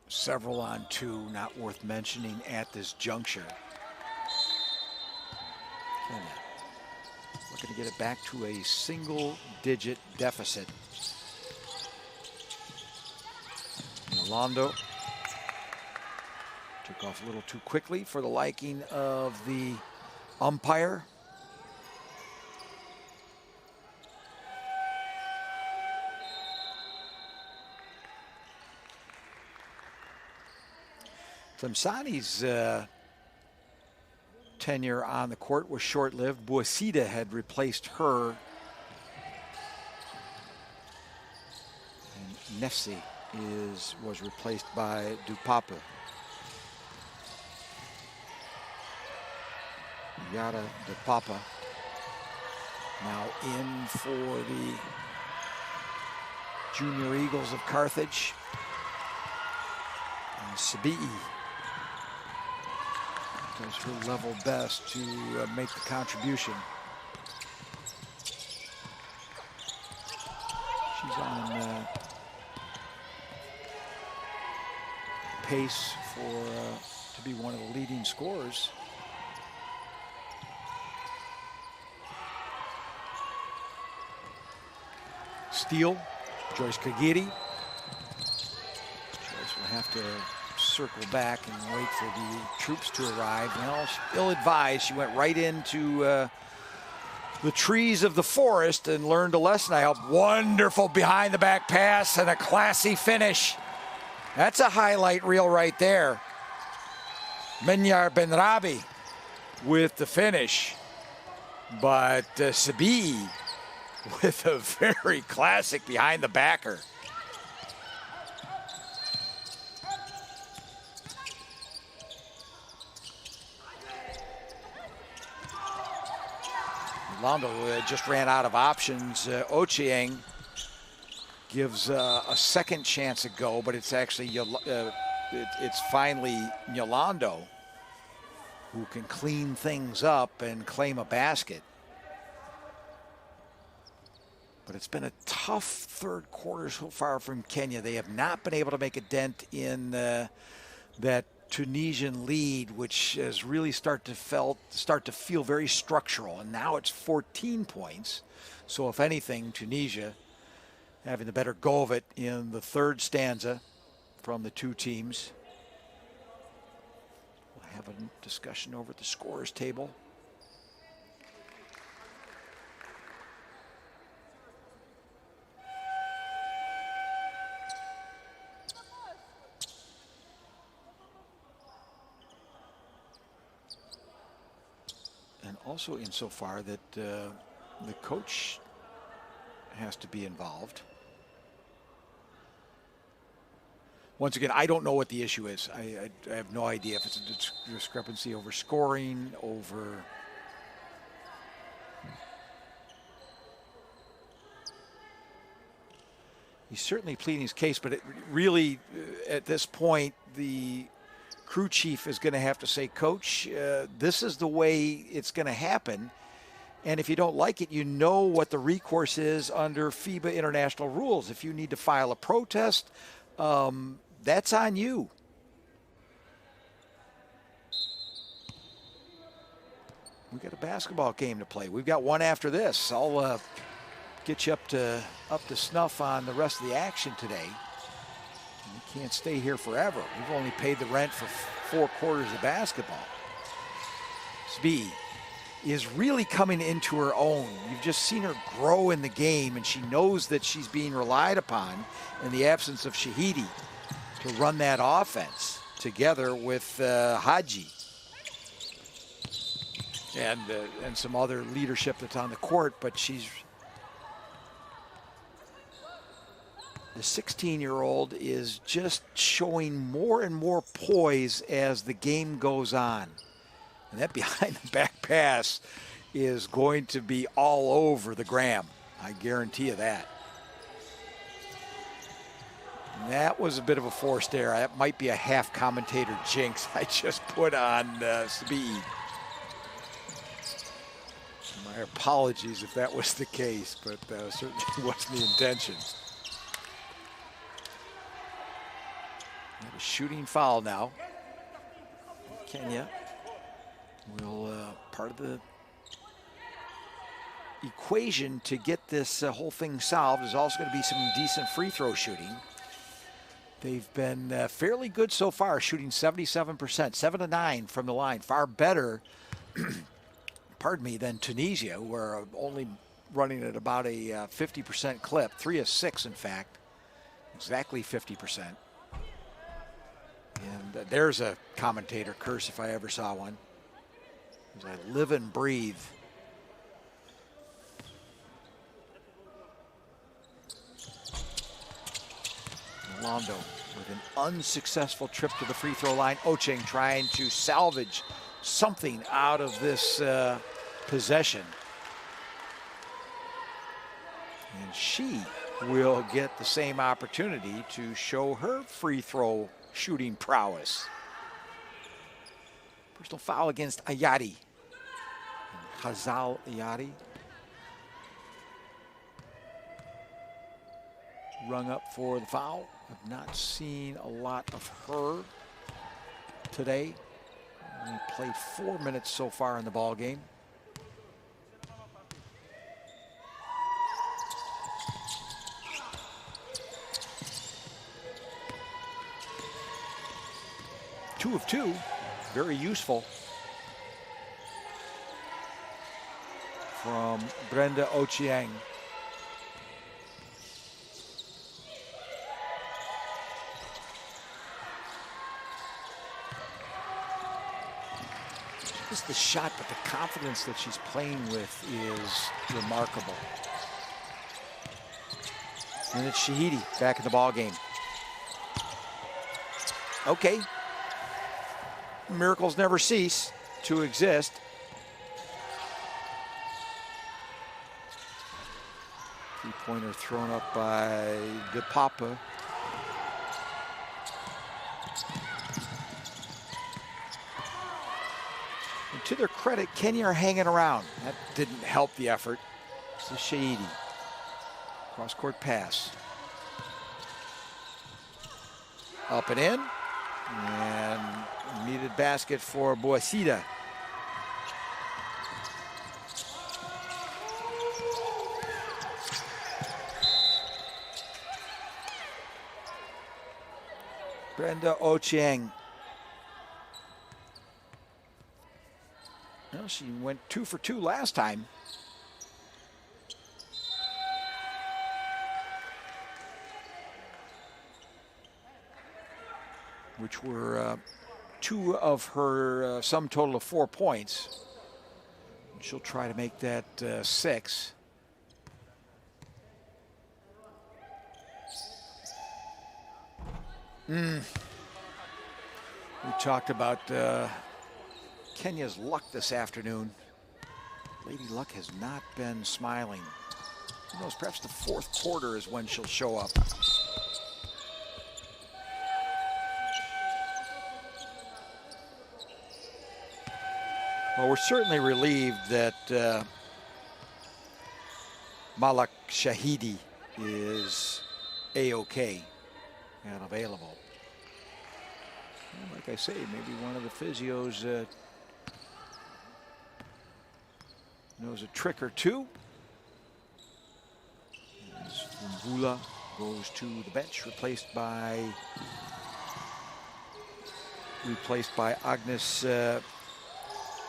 Several on 2, not worth mentioning at this juncture. Kenya looking to get it back to a single-digit deficit. Yolando took off a little too quickly for the liking of the umpire. Tlemceni's tenure on the court was short-lived. Bouassida had replaced her. And Nefsi was replaced by Dupapa. Yara Dupapa now in for the Junior Eagles of Carthage. And Sabi'i does her level best to make the contribution. She's on pace to be one of the leading scorers. Steal, Joyce Kagiri. Joyce will have to circle back and wait for the troops to arrive. Well, ill-advised, she went right into the trees of the forest and learned a lesson, I hope. Wonderful behind the back pass and a classy finish. That's a highlight reel right there. Menyar Benrabi with the finish. But Sabi'i with a very classic behind the backer. Londo just ran out of options. Ochieng gives a second chance at go, but it's actually it's finally Yolando who can clean things up and claim a basket. But it's been a tough third quarter so far from Kenya. They have not been able to make a dent in that Tunisian lead, which has really start to feel very structural. And now it's 14 points. So if anything, Tunisia having the better go of it in the third stanza from the two teams. We'll have a discussion over at the scorers table. And also insofar that the coach has to be involved. Once again, I don't know what the issue is. I have no idea if it's a discrepancy over scoring, over... He's certainly pleading his case, but it really, at this point, the crew chief is going to have to say, Coach, this is the way it's going to happen. And if you don't like it, you know what the recourse is under FIBA international rules. If you need to file a protest, that's on you. We got a basketball game to play. We've got one after this. I'll get you up to snuff on the rest of the action today. You can't stay here forever. We've only paid the rent for 4 quarters of basketball. Sbi is really coming into her own. You've just seen her grow in the game, and she knows that she's being relied upon in the absence of Shahidi to run that offense together with Haji and some other leadership that's on the court. But she's the 16-year-old is just showing more and more poise as the game goes on. And that behind the back pass is going to be all over the gram. I guarantee you that. And that was a bit of a forced error. That might be a half commentator jinx I just put on Sabi'i. My apologies if that was the case, but certainly wasn't the intention. We have a shooting foul now. Kenya will, part of the equation to get this whole thing solved is also going to be some decent free throw shooting. They've been fairly good so far, shooting 77%, 7 to 9 from the line. Far better, pardon me, than Tunisia, who are only running at about a 50% clip, 3 of 6, in fact, exactly 50%. And there's a commentator curse if I ever saw one. As I live and breathe. Londo with an unsuccessful trip to the free throw line. Ocheng trying to salvage something out of this possession. And she will get the same opportunity to show her free throw shooting prowess. Personal foul against Ayadi. Hazal Ayadi. Rung up for the foul. I've not seen a lot of her today. Only played 4 minutes so far in the ball game. Two of two, very useful from Brenda Ochieng. Just the shot, but the confidence that she's playing with is remarkable. And it's Shahidi back in the ball game. Okay. Miracles never cease to exist. Three-pointer thrown up by De Papa. And to their credit, Kenya are hanging around. That didn't help the effort. This is Shahidi. Cross-court pass. Up and in. And needed basket for Boisida. Brenda Ochieng. Well, she went 2 for 2 last time. Which were 2 of her sum total of 4 points. She'll try to make that 6. We talked about Kenya's luck this afternoon. Lady Luck has not been smiling. Who knows, perhaps the fourth quarter is when she'll show up. Well, we're certainly relieved that Malak Shahidi is A-OK and available. And like I say, maybe one of the physios knows a trick or two. As Mvula goes to the bench, replaced by Agnes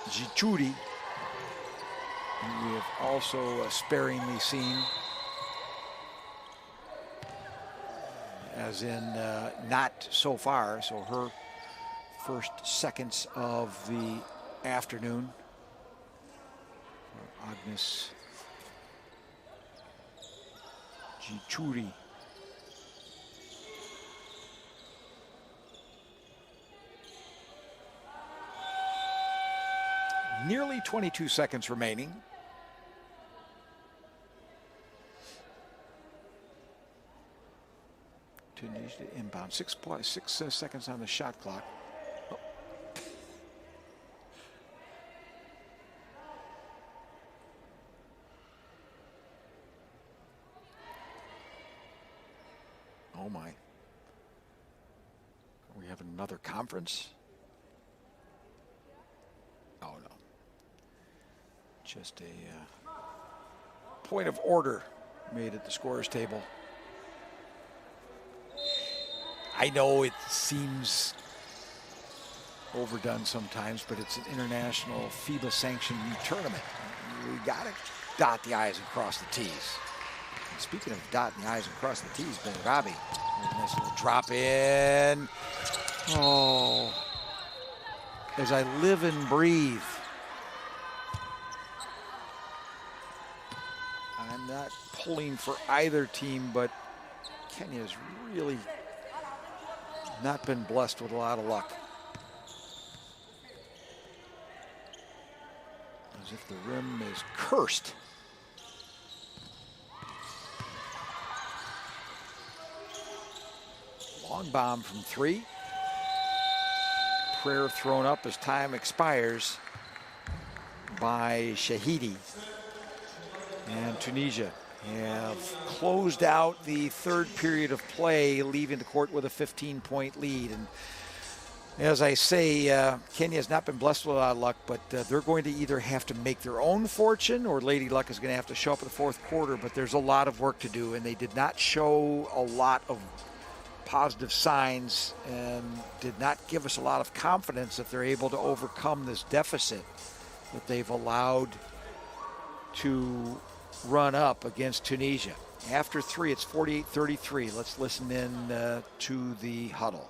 Gichuri, who we have also sparingly seen, as in not so far, so her first seconds of the afternoon. Agnes Gichuri. Nearly 22 seconds remaining. Tunisia inbound. 6 seconds on the shot clock. Oh. Oh my. Are we having another conference? Oh no. Just a point of order made at the scorer's table. I know it seems overdone sometimes, but it's an international FIBA sanctioned tournament. We got to dot the I's and cross the T's. And speaking of dotting the I's and crossing the T's, Ben Robbie, nice little drop in. Oh, as I live and breathe. I'm not pulling for either team, but Kenya's really not been blessed with a lot of luck. As if the rim is cursed. Long bomb from three. Prayer thrown up as time expires by Shahidi. And Tunisia have closed out the third period of play, leaving the court with a 15-point lead. And as I say, Kenya has not been blessed with a lot of luck, but they're going to either have to make their own fortune or Lady Luck is going to have to show up in the fourth quarter. But there's a lot of work to do, and they did not show a lot of positive signs and did not give us a lot of confidence that they're able to overcome this deficit that they've allowed to run up against Tunisia. After three, it's 48-33. Let's listen in to the huddle.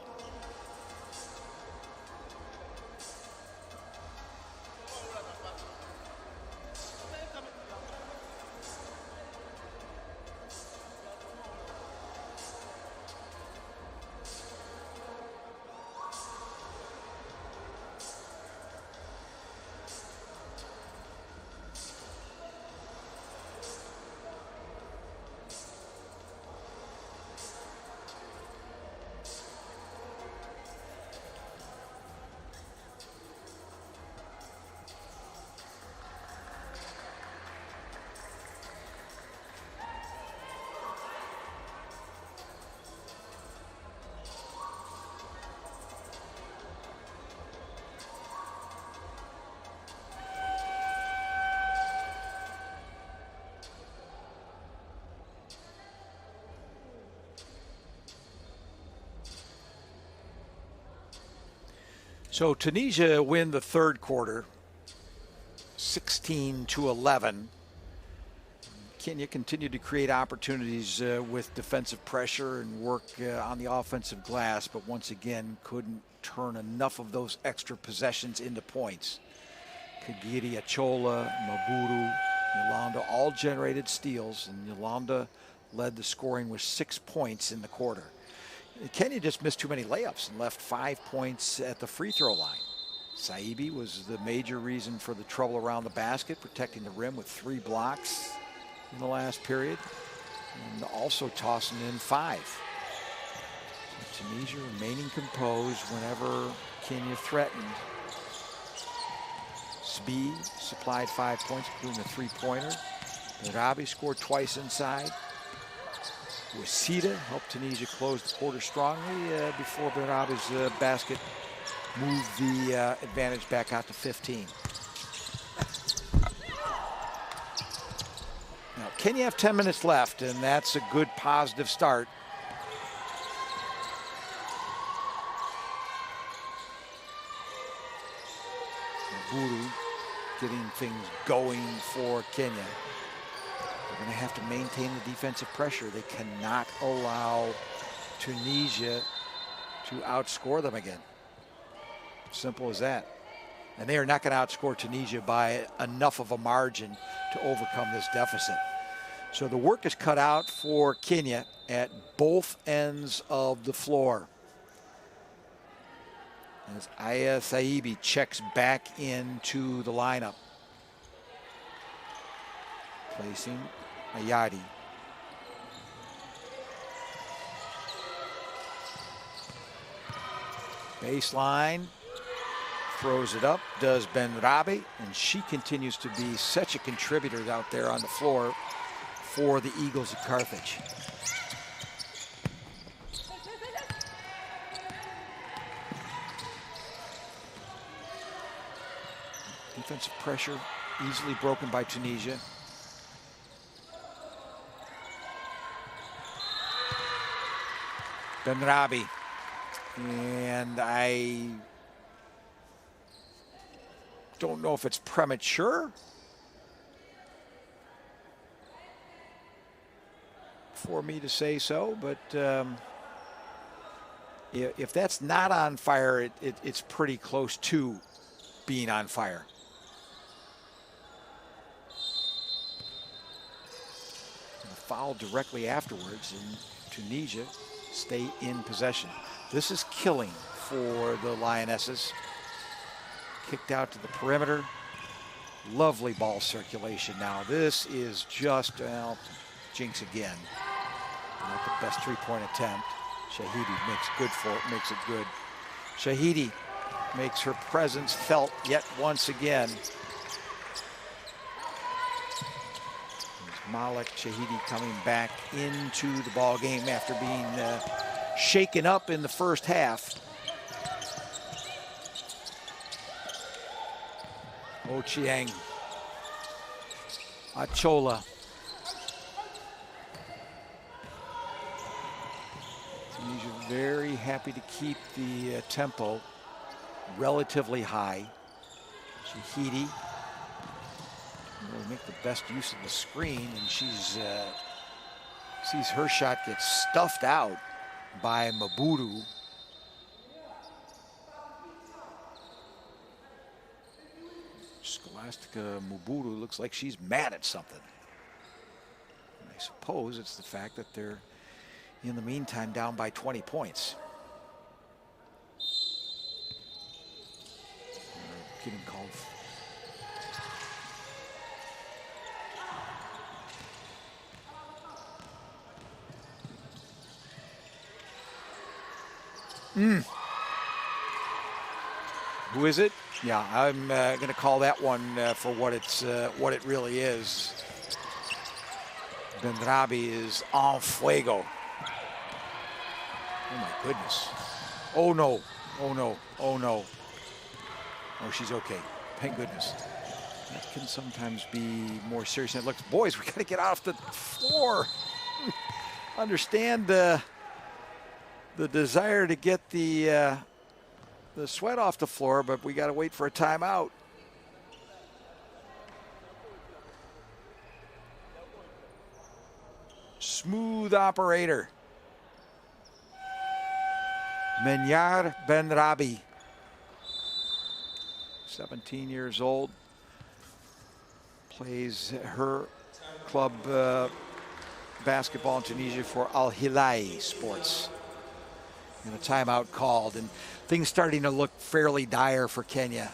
So Tunisia win the third quarter, 16-11. Kenya continued to create opportunities with defensive pressure and work on the offensive glass, but once again couldn't turn enough of those extra possessions into points. Kagiri, Achola, Maburu, Yolanda all generated steals, and Yolanda led the scoring with 6 points in the quarter. Kenya just missed too many layups and left 5 points at the free throw line. Saibi was the major reason for the trouble around the basket, protecting the rim with 3 blocks in the last period, and also tossing in 5. So Tunisia remaining composed whenever Kenya threatened. Sbi supplied 5 points, including a 3-pointer. Rabi scored twice inside. Wasida helped Tunisia close the quarter strongly before Benrabi's basket moved the advantage back out to 15. Now, Kenya have 10 minutes left, and that's a good positive start. Buru getting things going for Kenya. They're going to have to maintain the defensive pressure. They cannot allow Tunisia to outscore them again. Simple as that. And they are not going to outscore Tunisia by enough of a margin to overcome this deficit. So the work is cut out for Kenya at both ends of the floor. As Aya Saibi checks back into the lineup. Placing Ayadi. Baseline. Throws it up, does Benrabi, and she continues to be such a contributor out there on the floor for the Eagles of Carthage. Offensive pressure easily broken by Tunisia. Benrabi. And I don't know if it's premature for me to say so, but if that's not on fire, it's pretty close to being on fire. And a foul directly afterwards, and Tunisia stay in possession. This is killing for the Lionesses. Kicked out to the perimeter. Lovely ball circulation now. This is just, well, jinx again. Not the best three-point attempt. Shahidi makes it good. Shahidi makes her presence felt yet once again. There's Malik Shahidi coming back into the ball game after being shaken up in the first half. Ochieng. Achola. Tunisia very happy to keep the tempo relatively high. Shahidi will make the best use of the screen, and she's sees her shot get stuffed out by Mabudu. Scholastica Mabudu looks like she's mad at something. And I suppose it's the fact that they're, in the meantime, down by 20 points. Getting called. Who is it? Yeah, I'm going to call that one for what it really is. Benrabi is en fuego. Oh my goodness. Oh no. Oh no. Oh no. Oh, she's okay. Thank goodness. That can sometimes be more serious than it looks. Boys, we got to get off the floor. Understand the desire to get the sweat off the floor, but we got to wait for a timeout. Smooth operator. Menyar Benrabi, 17 years old, plays her club basketball in Tunisia for Al Hilal Sports. And a timeout called, and things starting to look fairly dire for Kenya.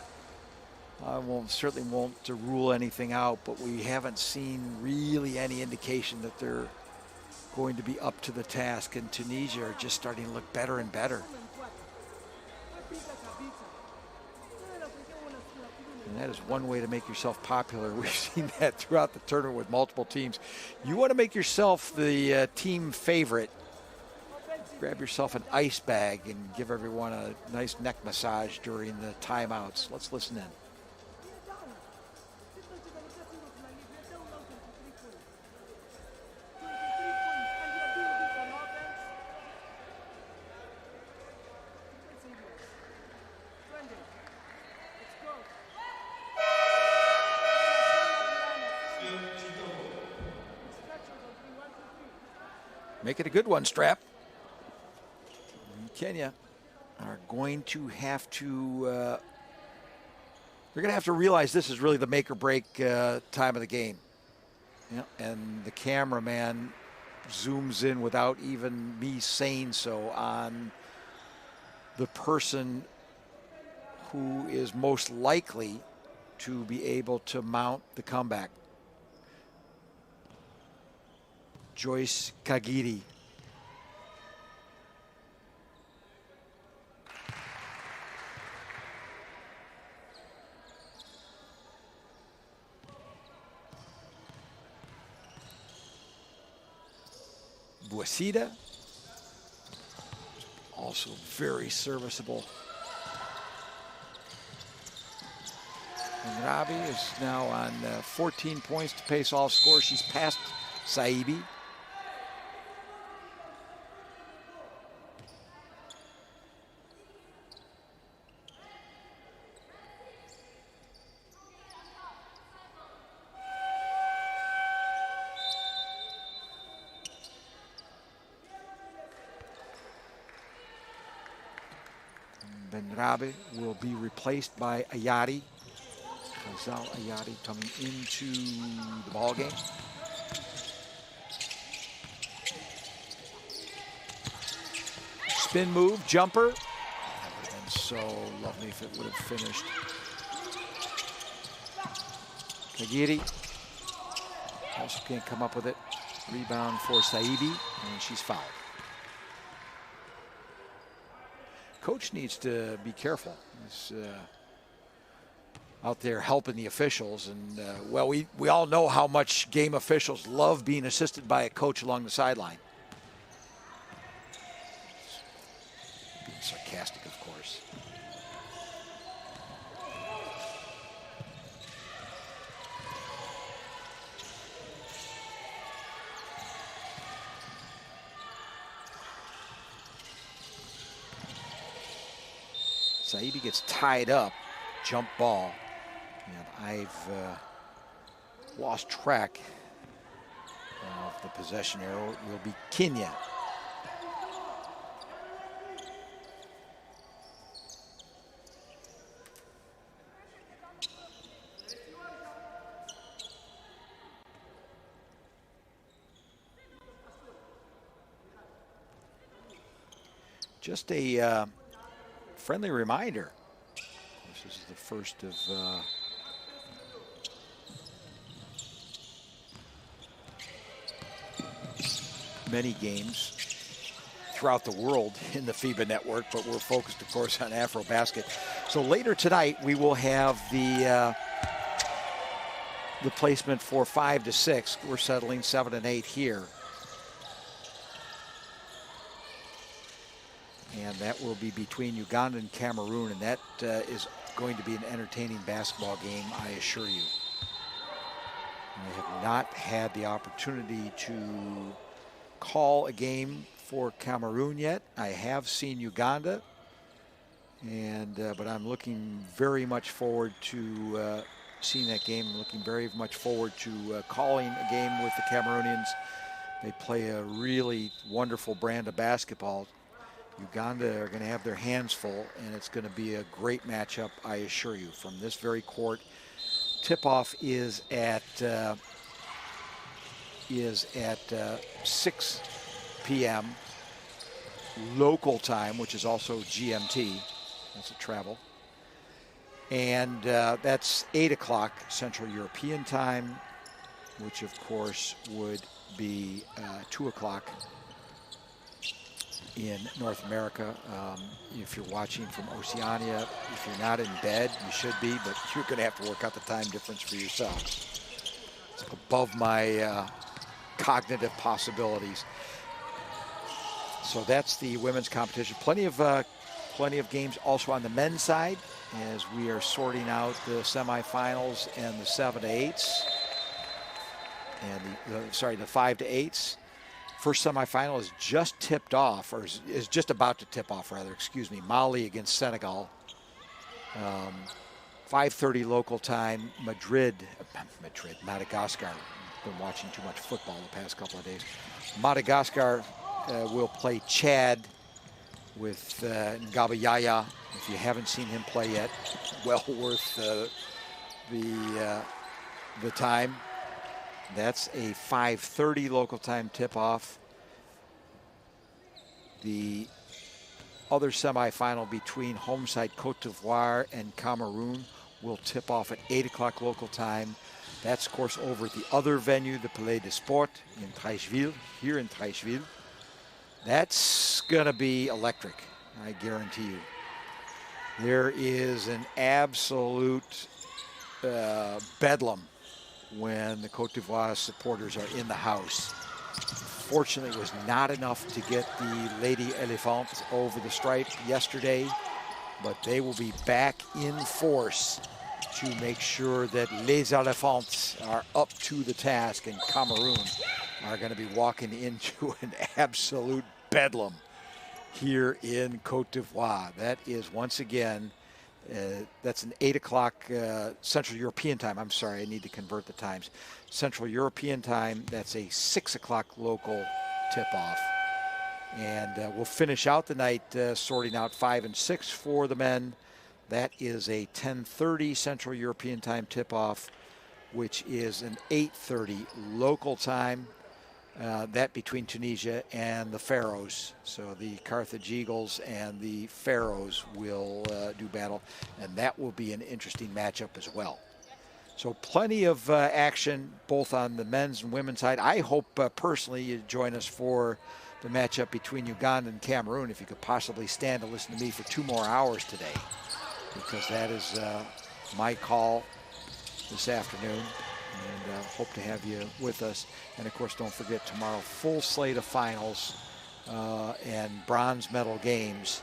I certainly won't rule anything out, but we haven't seen really any indication that they're going to be up to the task, and Tunisia are just starting to look better and better. And that is one way to make yourself popular. We've seen that throughout the tournament with multiple teams. You want to make yourself the team favorite. Grab yourself an ice bag and give everyone a nice neck massage during the timeouts. Let's listen in. Make it a good one, Strap. Kenya are going to have to, they're going to have to realize this is really the make or break time of the game. Yeah, and the cameraman zooms in without even me saying so on the person who is most likely to be able to mount the comeback. Joyce Kagiri. Buasida, also very serviceable. And Rabi is now on 14 points to pace all score. She's passed Saibi. Benrabe will be replaced by Ayari. Faisal Ayari coming into the ball game. Spin move, jumper. That would have been so lovely if it would have finished. Kagiri also can't come up with it. Rebound for Saibi, and she's fouled. Coach needs to be careful. He's out there helping the officials, and well, we all know how much game officials love being assisted by a coach along the sideline. Being sarcastic, of course. Saibi gets tied up, jump ball, and I've lost track of the possession arrow. It will be Kenya. Just a friendly reminder, this is the first of many games throughout the world in the FIBA network, but we're focused, of course, on AfroBasket. So later tonight, we will have the placement for 5 to 6. We're settling 7 and 8 here. And that will be between Uganda and Cameroon, and that is going to be an entertaining basketball game, I assure you. I have not had the opportunity to call a game for Cameroon yet. I have seen Uganda, and but I'm looking very much forward to seeing that game. I'm looking very much forward to calling a game with the Cameroonians. They play a really wonderful brand of basketball. Uganda are going to have their hands full, and it's going to be a great matchup, I assure you, from this very court. Tip-off is at 6 p.m. local time, which is also GMT. That's a travel. And that's 8 o'clock Central European time, which, of course, would be 2 o'clock in North America. If you're watching from Oceania, if you're not in bed, you should be, but you're going to have to work out the time difference for yourself. It's above my cognitive possibilities. So that's the women's competition. Plenty of games also on the men's side as we are sorting out the semifinals and the 7 to 8s, and the 5 to 8s. First semifinal is just tipped off, or is just about to tip off, rather, excuse me. Mali against Senegal. 5:30 local time. Madagascar. Been watching too much football the past couple of days. Madagascar will play Chad with Ngabayaya. If you haven't seen him play yet, well worth the time. That's a 5:30 local time tip-off. The other semifinal between home side Cote d'Ivoire and Cameroon will tip off at 8 o'clock local time. That's, of course, over at the other venue, the Palais des Sports in Treichville, here in Treichville. That's going to be electric, I guarantee you. There is an absolute bedlam when the Cote d'Ivoire supporters are in the house. Fortunately, it was not enough to get the Lady Elephants over the stripe yesterday, but they will be back in force to make sure that Les Elephants are up to the task, and Cameroon are going to be walking into an absolute bedlam here in Cote d'Ivoire. That is, once again, that's an 8 o'clock Central European time. I'm sorry, I need to convert the times. Central European time, that's a 6 o'clock local tip-off. And we'll finish out the night sorting out 5 and 6 for the men. That is a 10:30 Central European time tip-off, which is an 8:30 local time. That between Tunisia and the Pharaohs. So the Carthage Eagles and the Pharaohs will do battle, and that will be an interesting matchup as well. So plenty of action both on the men's and women's side. I hope personally you join us for the matchup between Uganda and Cameroon, if you could possibly stand to listen to me for 2 more hours today, because that is my call this afternoon. And hope to have you with us. And of course, don't forget tomorrow, full slate of finals and bronze medal games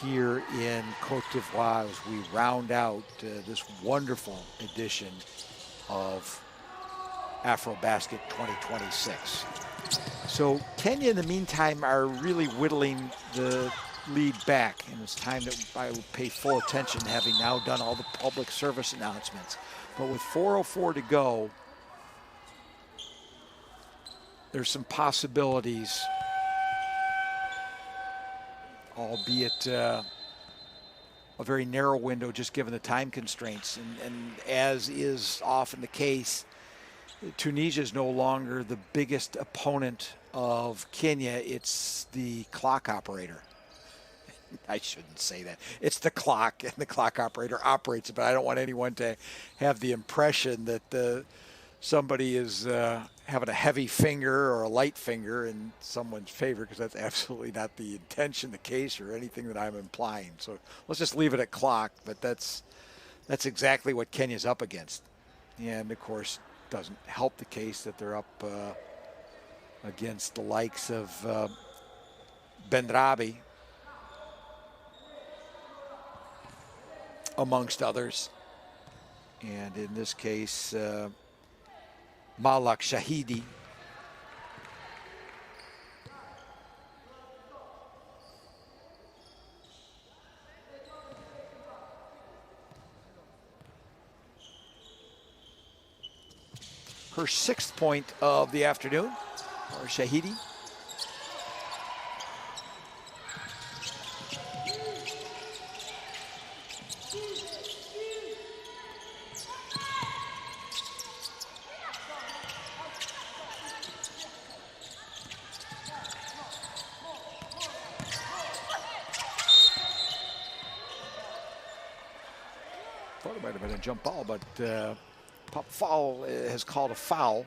here in Cote d'Ivoire as we round out this wonderful edition of AfroBasket 2026. So Kenya, in the meantime, are really whittling the lead back, and it's time that I will pay full attention, having now done all the public service announcements. But with 4:04 to go, there's some possibilities, albeit a very narrow window just given the time constraints. And as is often the case, Tunisia is no longer the biggest opponent of Kenya. It's the clock operator. I shouldn't say that. It's the clock, and the clock operator operates it, but I don't want anyone to have the impression that somebody is having a heavy finger or a light finger in someone's favor, because that's absolutely not the intention, the case, or anything that I'm implying. So let's just leave it at clock, but that's exactly what Kenya's up against. And, of course, doesn't help the case that they're up against the likes of Bendrabi, amongst others, and in this case, Malak Shahidi. Her 6th point of the afternoon, or Shahidi. Thought it might have been a jump ball, but Pop Foul has called a foul.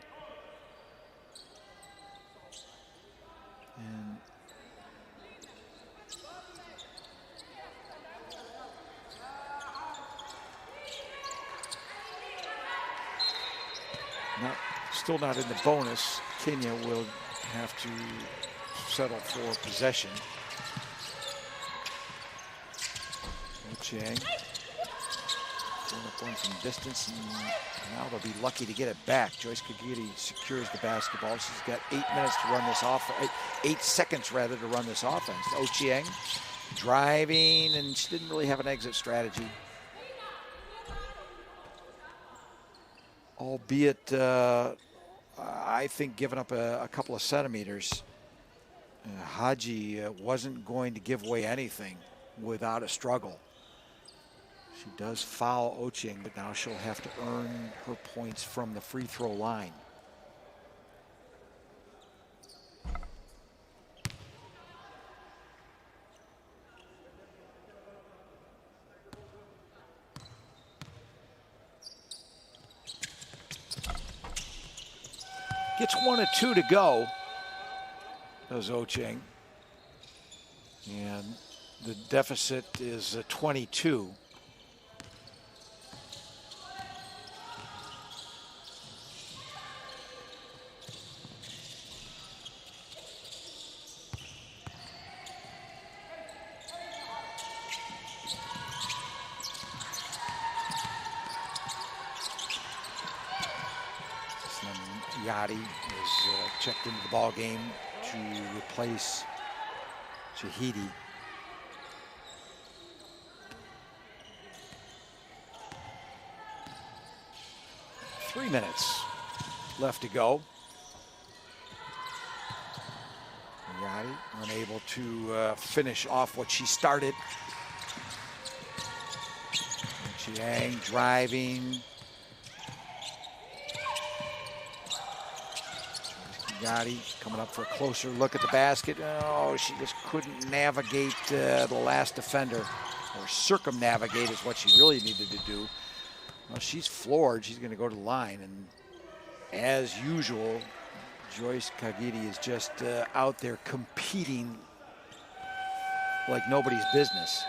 And still not in the bonus. Kenya will have to settle for possession. Chang going some distance, and now they'll be lucky to get it back. Joyce Kagiri secures the basketball. She's got 8 minutes to run this off, 8 seconds rather to run this offense. Ochieng driving, and she didn't really have an exit strategy. Albeit, I think giving up a couple of centimeters. Haji wasn't going to give away anything without a struggle. She does foul Ochieng, but now she'll have to earn her points from the free throw line. Gets 1 of 2 to go, does Ochieng. And the deficit is 22. Yadi is checked into the ball game to replace Shahidi. Three minutes left to go. Yadi unable to finish off what she started. Chiang driving. Yadi coming up for a closer look at the basket. Oh, she just couldn't navigate the last defender, or circumnavigate is what she really needed to do. Well, she's floored. She's going to go to the line, and as usual, Joyce Kagidi is just out there competing like nobody's business.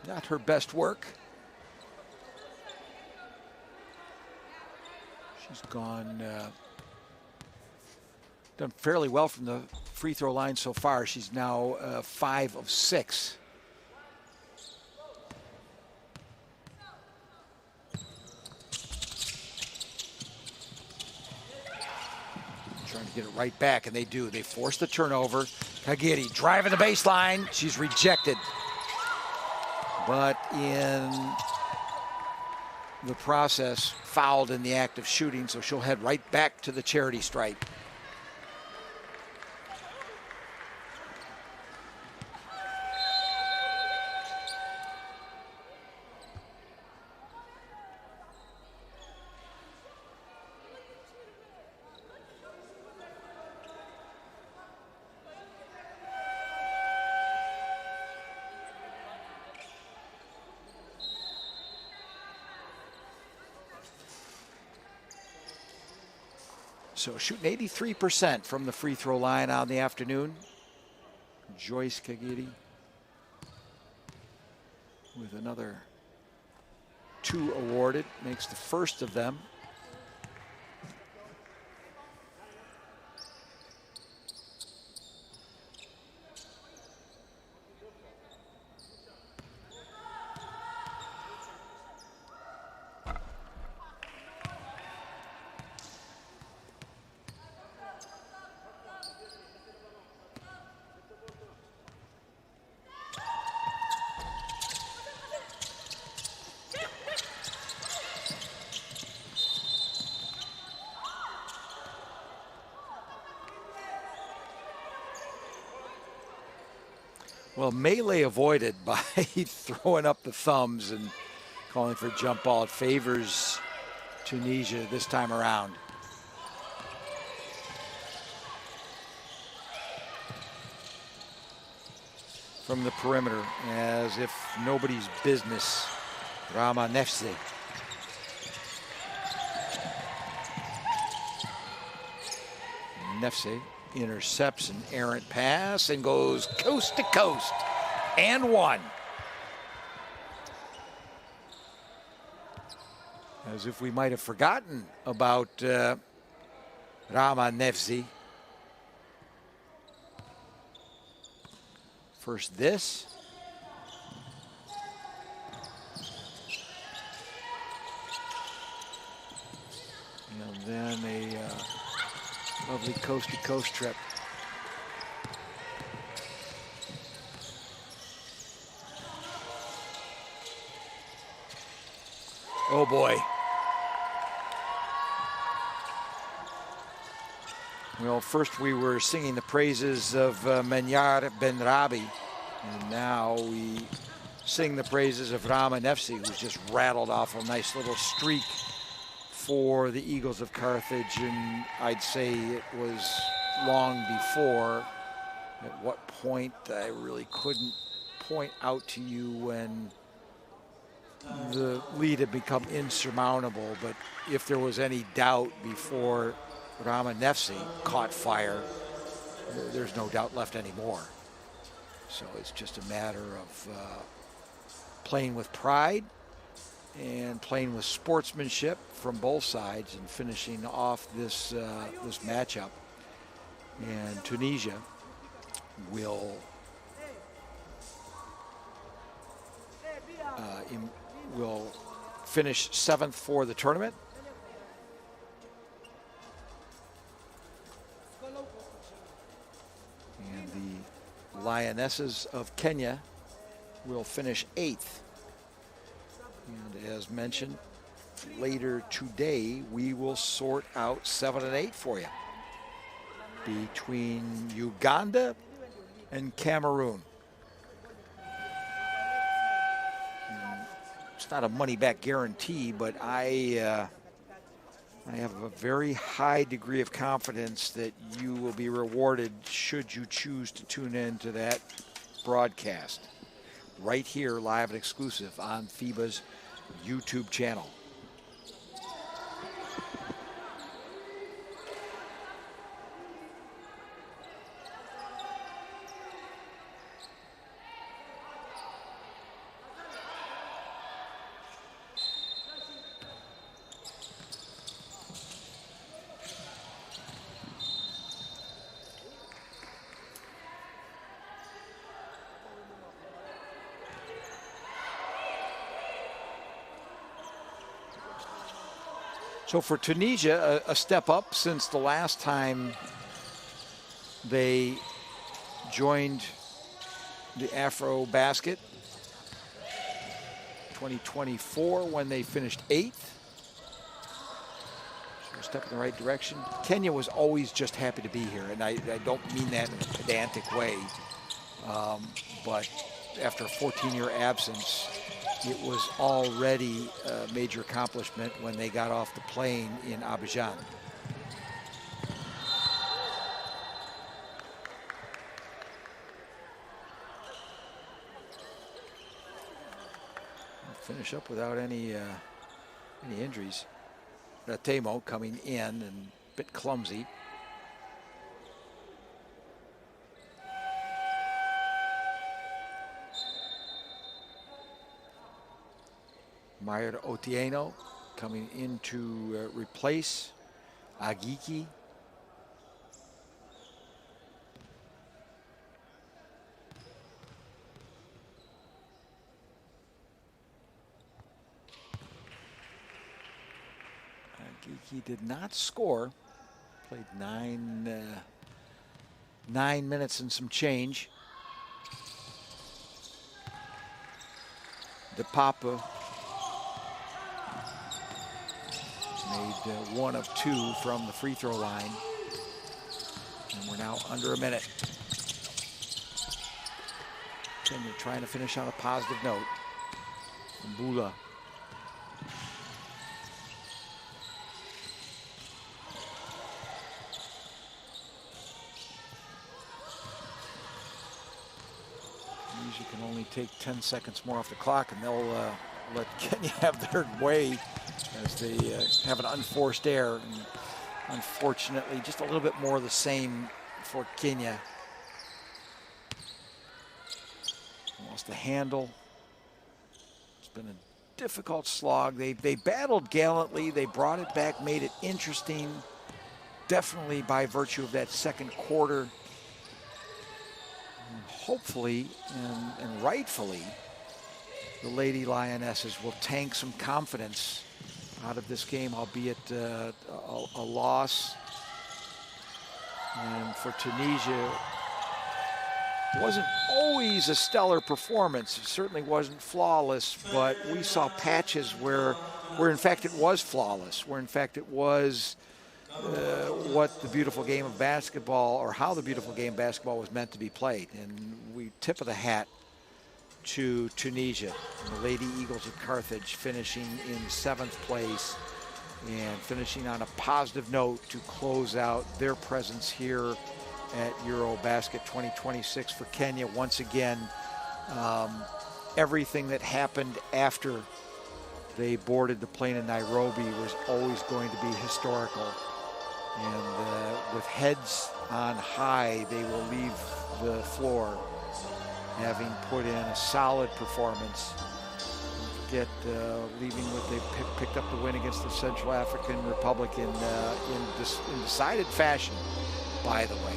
Not her best work. She's done fairly well from the free throw line so far. She's now 5 of 6. Trying to get it right back, and they do. They force the turnover. Kagiri driving the baseline. She's rejected. But in the process, fouled in the act of shooting, so she'll head right back to the charity stripe. So shooting 83% from the free throw line on the afternoon. Joyce Kagiri with another 2 awarded, makes the first of them. Well, melee avoided by throwing up the thumbs and calling for a jump ball. It favors Tunisia this time around. From the perimeter, as if nobody's business, Rama Nefse. Nefse intercepts an errant pass and goes coast to coast and one. As if we might have forgotten about Rama Nefse. First this. And then a lovely coast-to-coast trip. Oh boy. Well, first we were singing the praises of Menyar Benrabi, and now we sing the praises of Rama Nefse, who's just rattled off a nice little streak for the Eagles of Carthage, and I'd say it was long before. At what point I really couldn't point out to you when the lead had become insurmountable, but if there was any doubt before Rama Nefse caught fire, there's no doubt left anymore. So it's just a matter of playing with pride and playing with sportsmanship from both sides and finishing off this this matchup. And Tunisia will finish 7th for the tournament. And the Lionesses of Kenya will finish 8th. And as mentioned, later today, we will sort out 7 and 8 for you between Uganda and Cameroon. It's not a money-back guarantee, but I have a very high degree of confidence that you will be rewarded should you choose to tune in to that broadcast right here, live and exclusive on FIBA's YouTube channel. So for Tunisia, a step up since the last time they joined the AfroBasket, 2024, when they finished 8th. So a step in the right direction. Kenya was always just happy to be here, and I don't mean that in a pedantic way, but after a 14-year absence, it was already a major accomplishment when they got off the plane in Abidjan. Finish up without any injuries. Ratemo coming in and a bit clumsy. Meyer Otieno coming in to replace Agiki. Agiki did not score. Played 9 minutes and some change. DePapa made 1 of 2 from the free throw line. And we're now under a minute. Kenya trying to finish on a positive note. Mbula. Tunisia can only take 10 seconds more off the clock, and they'll let Kenya have their way as they have an unforced error. And unfortunately, just a little bit more of the same for Kenya. Lost the handle. It's been a difficult slog. They battled gallantly. They brought it back, made it interesting. Definitely by virtue of that second quarter. And hopefully and rightfully, the Lady Lionesses will tank some confidence out of this game, albeit a loss. And for Tunisia, it wasn't always a stellar performance. It certainly wasn't flawless, but we saw patches where in fact it was flawless, where in fact it was what the beautiful game of basketball, or how the beautiful game of basketball was meant to be played. And we tip of the hat to Tunisia, and the Lady Eagles of Carthage finishing in 7th place and finishing on a positive note to close out their presence here at EuroBasket 2026 for Kenya. Once again, everything that happened after they boarded the plane in Nairobi was always going to be historical. And with heads on high, they will leave the floor, having put in a solid performance, AfroBasket, leaving with they picked up the win against the Central African Republic in decided fashion, by the way.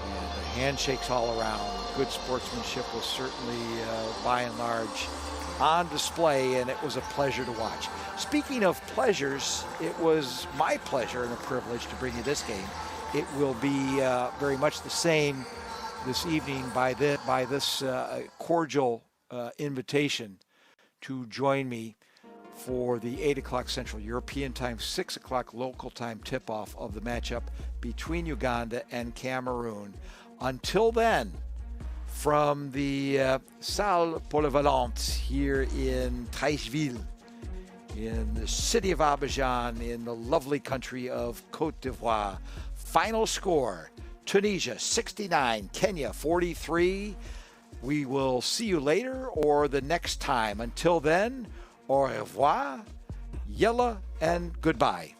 And the handshakes all around. Good sportsmanship was certainly, by and large, on display, and it was a pleasure to watch. Speaking of pleasures, it was my pleasure and a privilege to bring you this game. It will be very much the same this evening by this cordial invitation to join me for the 8 o'clock Central European Time, 6 o'clock local time tip-off of the matchup between Uganda and Cameroon. Until then, from the Salle Polyvalente here in Treichville, in the city of Abidjan, in the lovely country of Côte d'Ivoire. Final score, Tunisia 69, Kenya 43. We will see you later or the next time. Until then, au revoir, yalla, and goodbye.